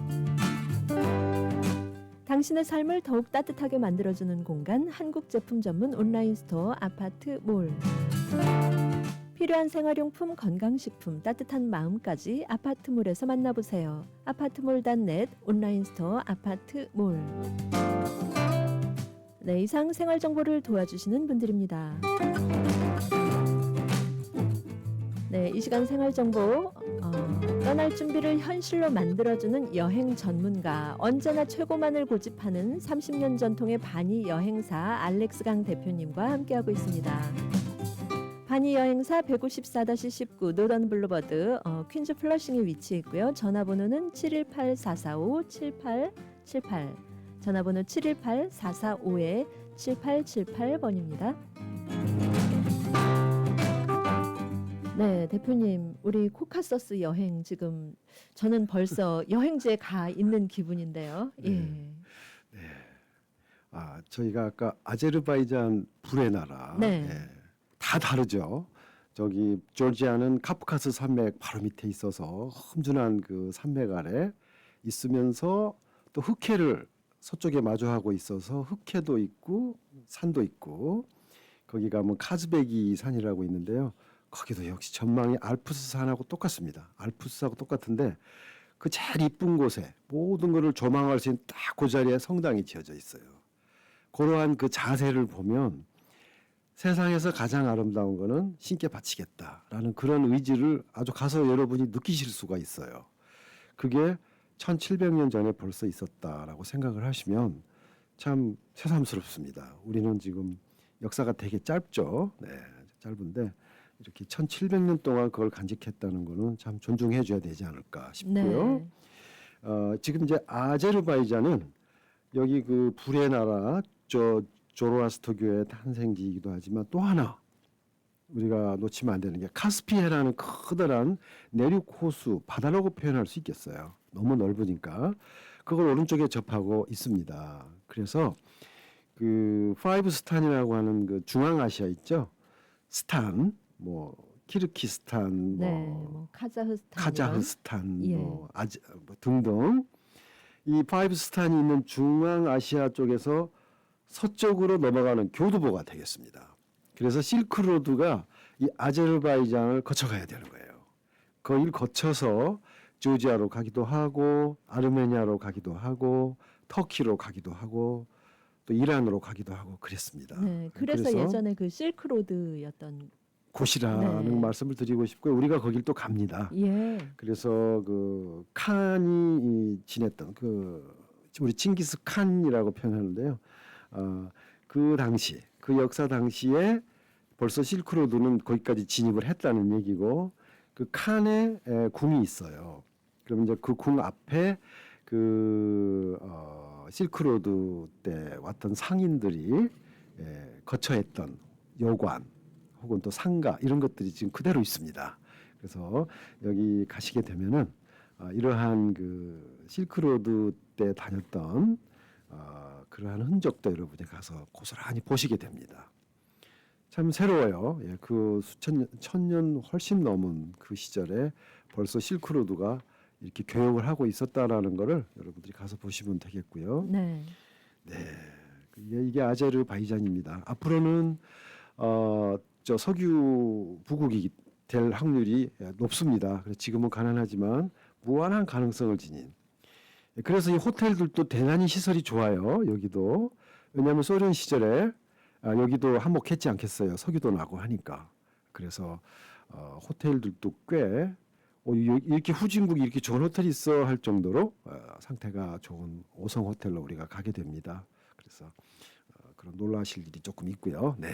당신의 삶을 더욱 따뜻하게 만들어주는 공간 한국 제품 전문 온라인 스토어 아파트몰. 필요한 생활용품, 건강식품, 따뜻한 마음까지 아파트몰에서 만나보세요. 아파트몰.net 온라인 스토어 아파트몰. 네, 이상 생활정보를 도와주시는 분들입니다. 네, 이 시간 생활정보 떠날 준비를 현실로 만들어주는 여행 전문가, 언제나 최고만을 고집하는 30년 전통의 바니 여행사 알렉스강 대표님과 함께하고 있습니다. 바니 여행사 154-19 노던 블루버드 퀸즈 플러싱에 위치해 있고요. 전화번호는 718-445-7878 전화번호 718-445-7878번입니다. 네, 대표님, 우리 코카서스 여행 지금 저는 벌써 여행지에 가 있는 기분인데요. 예. 네. 저희가 아까 아제르바이잔 불의 나라. 네. 다 다르죠. 저기 조지아는 카프카스 산맥 바로 밑에 있어서 험준한 그 산맥 아래 있으면서 또 흑해를 서쪽에 마주하고 있어서 흑해도 있고 산도 있고, 거기 가면 카즈베기 산이라고 있는데요. 거기도 역시 전망이 알프스 산하고 똑같습니다. 알프스하고 똑같은데 그 제일 이쁜 곳에 모든 것을 조망할 수 있는 딱 그 자리에 성당이 지어져 있어요. 그러한 그 자세를 보면 세상에서 가장 아름다운 거는 신께 바치겠다라는 그런 의지를 아주 가서 여러분이 느끼실 수가 있어요. 그게 1700년 전에 벌써 있었다라고 생각을 하시면 참 새삼스럽습니다. 우리는 지금 역사가 되게 짧죠. 네, 짧은데 이렇게 1700년 동안 그걸 간직했다는 거는 참 존중해 줘야 되지 않을까 싶고요. 네. 지금 이제 아제르바이잔은 여기 그 불의 나라 조로아스터교의 탄생지이기도 하지만 또 하나 우리가 놓치면 안 되는 게 카스피해라는 커다란 내륙 호수, 바다라고 표현할 수 있겠어요. 너무 넓으니까 그걸 오른쪽에 접하고 있습니다. 그래서 그 파이브 스탄이라고 하는 그 중앙아시아 있죠. 스탄, 뭐 키르키스탄, 뭐 카자흐스탄, 예. 뭐 등등 이 파이브 스탄이 있는 중앙아시아 쪽에서 서쪽으로 넘어가는 교두보가 되겠습니다. 그래서 실크로드가 이 아제르바이잔을 거쳐가야 되는 거예요. 거길 거쳐서 조지아로 가기도 하고 아르메니아로 가기도 하고 터키로 가기도 하고 또 이란으로 가기도 하고 그랬습니다. 네, 그래서 예전에 그 실크로드였던 곳이라는 말씀을 드리고 싶고요. 우리가 거길 또 갑니다. 예. 그래서 그 칸이 지냈던 그 우리 칭기스 칸이라고 표현하는데요. 그 당시 그 역사 당시에 벌써 실크로드는 거기까지 진입을 했다는 얘기고 그 칸에 궁이 있어요. 그럼 이제 그 궁 앞에 그 실크로드 때 왔던 상인들이 거처했던 여관 혹은 또 상가 이런 것들이 지금 그대로 있습니다. 그래서 여기 가시게 되면은 이러한 그 실크로드 때 다녔던 그러한 흔적도 여러분이 가서 고스란히 보시게 됩니다. 참 새로워요. 예, 그 천년 훨씬 넘은 그 시절에 벌써 실크로드가 이렇게 교역을 하고 있었다라는 거를 여러분들이 가서 보시면 되겠고요. 네. 네, 이게 아제르바이잔입니다. 앞으로는 저 석유 부국이 될 확률이 높습니다. 그래서 지금은 가난하지만 무한한 가능성을 지닌. 그래서 이 호텔들도 대단히 시설이 좋아요. 여기도 왜냐하면 소련 시절에 여기도 한몫했지 않겠어요. 석유도 나고 하니까. 그래서 호텔들도 꽤 이렇게 후진국이 이렇게 좋은 호텔이 있어 할 정도로 상태가 좋은 5성 호텔로 우리가 가게 됩니다. 그래서 그런 놀라실 일이 조금 있고요. 네.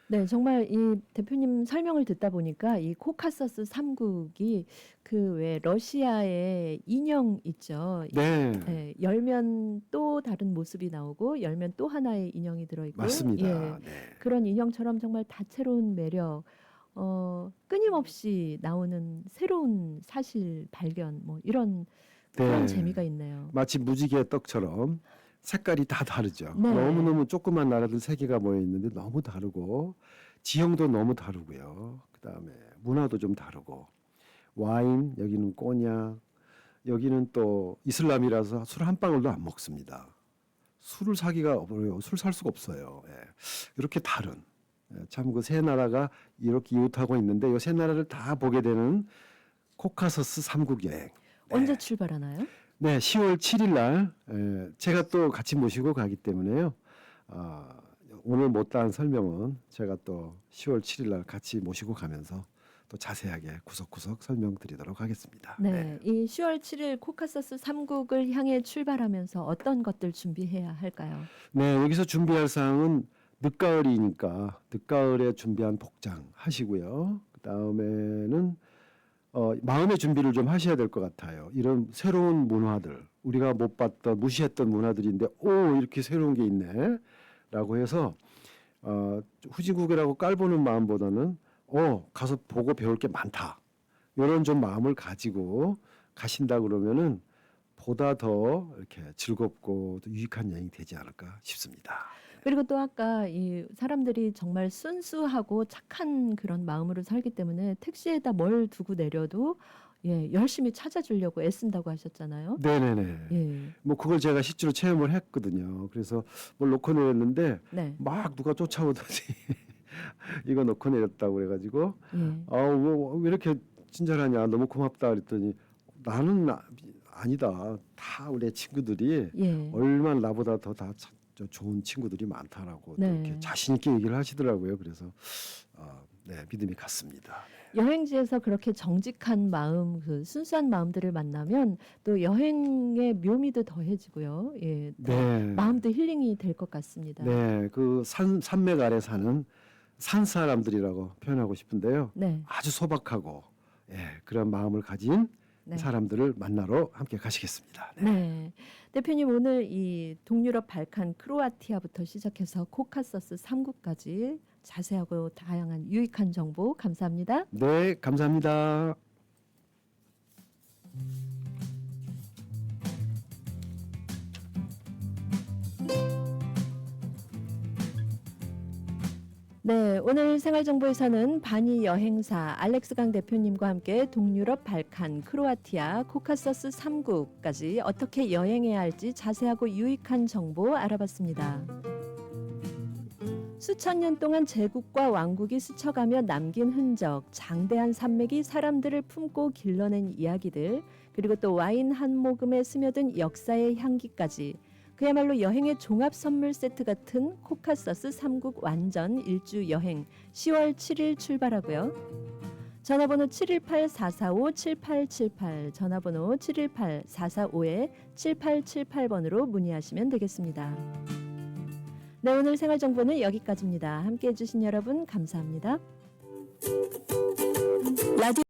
네, 정말 이 대표님 설명을 듣다 보니까 이 코카서스 3국이 그 왜 러시아의 인형 있죠. 네. 예, 열면 또 다른 모습이 나오고 열면 또 하나의 인형이 들어있고 맞습니다. 예, 네. 그런 인형처럼 정말 다채로운 매력, 끊임없이 나오는 새로운 사실 발견 뭐 이런 그런 네. 재미가 있네요. 마치 무지개 떡처럼 색깔이 다 다르죠. 네. 너무너무 조그만 나라들 세 개가 모여 있는데 너무 다르고 지형도 너무 다르고요. 그다음에 문화도 좀 다르고 와인, 여기는 꼬냑, 여기는 또 이슬람이라서 술 한 방울도 안 먹습니다. 술을 사기가 어려워요. 술 살 수가 없어요. 예. 이렇게 다른 참 그 세 나라가 이렇게 이웃하고 있는데 이 세 나라를 다 보게 되는 코카서스 3국 여행. 언제 출발하나요? 네, 10월 7일 날 제가 또 같이 모시고 가기 때문에요. 오늘 못다한 설명은 제가 또 10월 7일 날 같이 모시고 가면서 또 자세하게 구석구석 설명드리도록 하겠습니다. 네, 이 10월 7일 코카서스 3국을 향해 출발하면서 어떤 것들 준비해야 할까요? 네, 여기서 준비할 사항은 늦가을이니까 늦가을에 준비한 복장 하시고요. 그 다음에는 마음의 준비를 좀 하셔야 될 것 같아요. 이런 새로운 문화들, 우리가 못 봤던 무시했던 문화들인데 오 이렇게 새로운 게 있네 라고 해서 후진국이라고 깔보는 마음보다는 가서 보고 배울 게 많다 이런 좀 마음을 가지고 가신다 그러면은 보다 더 이렇게 즐겁고 또 유익한 여행이 되지 않을까 싶습니다. 그리고 또 아까 이 사람들이 정말 순수하고 착한 그런 마음으로 살기 때문에 택시에다 뭘 두고 내려도 예, 열심히 찾아주려고 애쓴다고 하셨잖아요. 네네네. 예. 뭐 그걸 제가 실제로 체험을 했거든요. 그래서 뭘 놓고 내렸는데 네. 막 누가 쫓아오더니 이거 놓고 내렸다고 그래가지고 예. 왜 이렇게 친절하냐 너무 고맙다 그랬더니 나는 아니다. 다 우리 친구들이 예. 얼마나 나보다 더 다 좋은 친구들이 많다라고 또 네. 이렇게 자신 있게 얘기를 하시더라고요. 그래서 네, 믿음이 갔습니다. 여행지에서 그렇게 정직한 마음, 그 순수한 마음들을 만나면 또 여행의 묘미도 더해지고요. 예, 더 네. 마음도 힐링이 될 것 같습니다. 네, 그 산맥 아래 사는 산 사람들이라고 표현하고 싶은데요. 네. 아주 소박하고 그런 마음을 가진 네. 사람들을 만나러 함께 가시겠습니다. 네. 네. 대표님 오늘 이 동유럽 발칸 크로아티아부터 시작해서 코카서스 3국까지 자세하고 다양한 유익한 정보 감사합니다. 네, 감사합니다. 네, 오늘 생활정보에서는 바니 여행사 알렉스 강 대표님과 함께 동유럽 발칸 크로아티아 코카서스 3국까지 어떻게 여행해야 할지 자세하고 유익한 정보 알아봤습니다. 수천 년 동안 제국과 왕국이 스쳐가며 남긴 흔적, 장대한 산맥이 사람들을 품고 길러낸 이야기들, 그리고 또 와인 한 모금에 스며든 역사의 향기까지 그야말로 여행의 종합 선물 세트 같은 코카서스 3국 완전 일주 여행 10월 7일 출발하고요. 전화번호 718-445-7878, 전화번호 718-445-7878번으로 문의하시면 되겠습니다. 네, 오늘 생활정보는 여기까지입니다. 함께해 주신 여러분 감사합니다. 라디오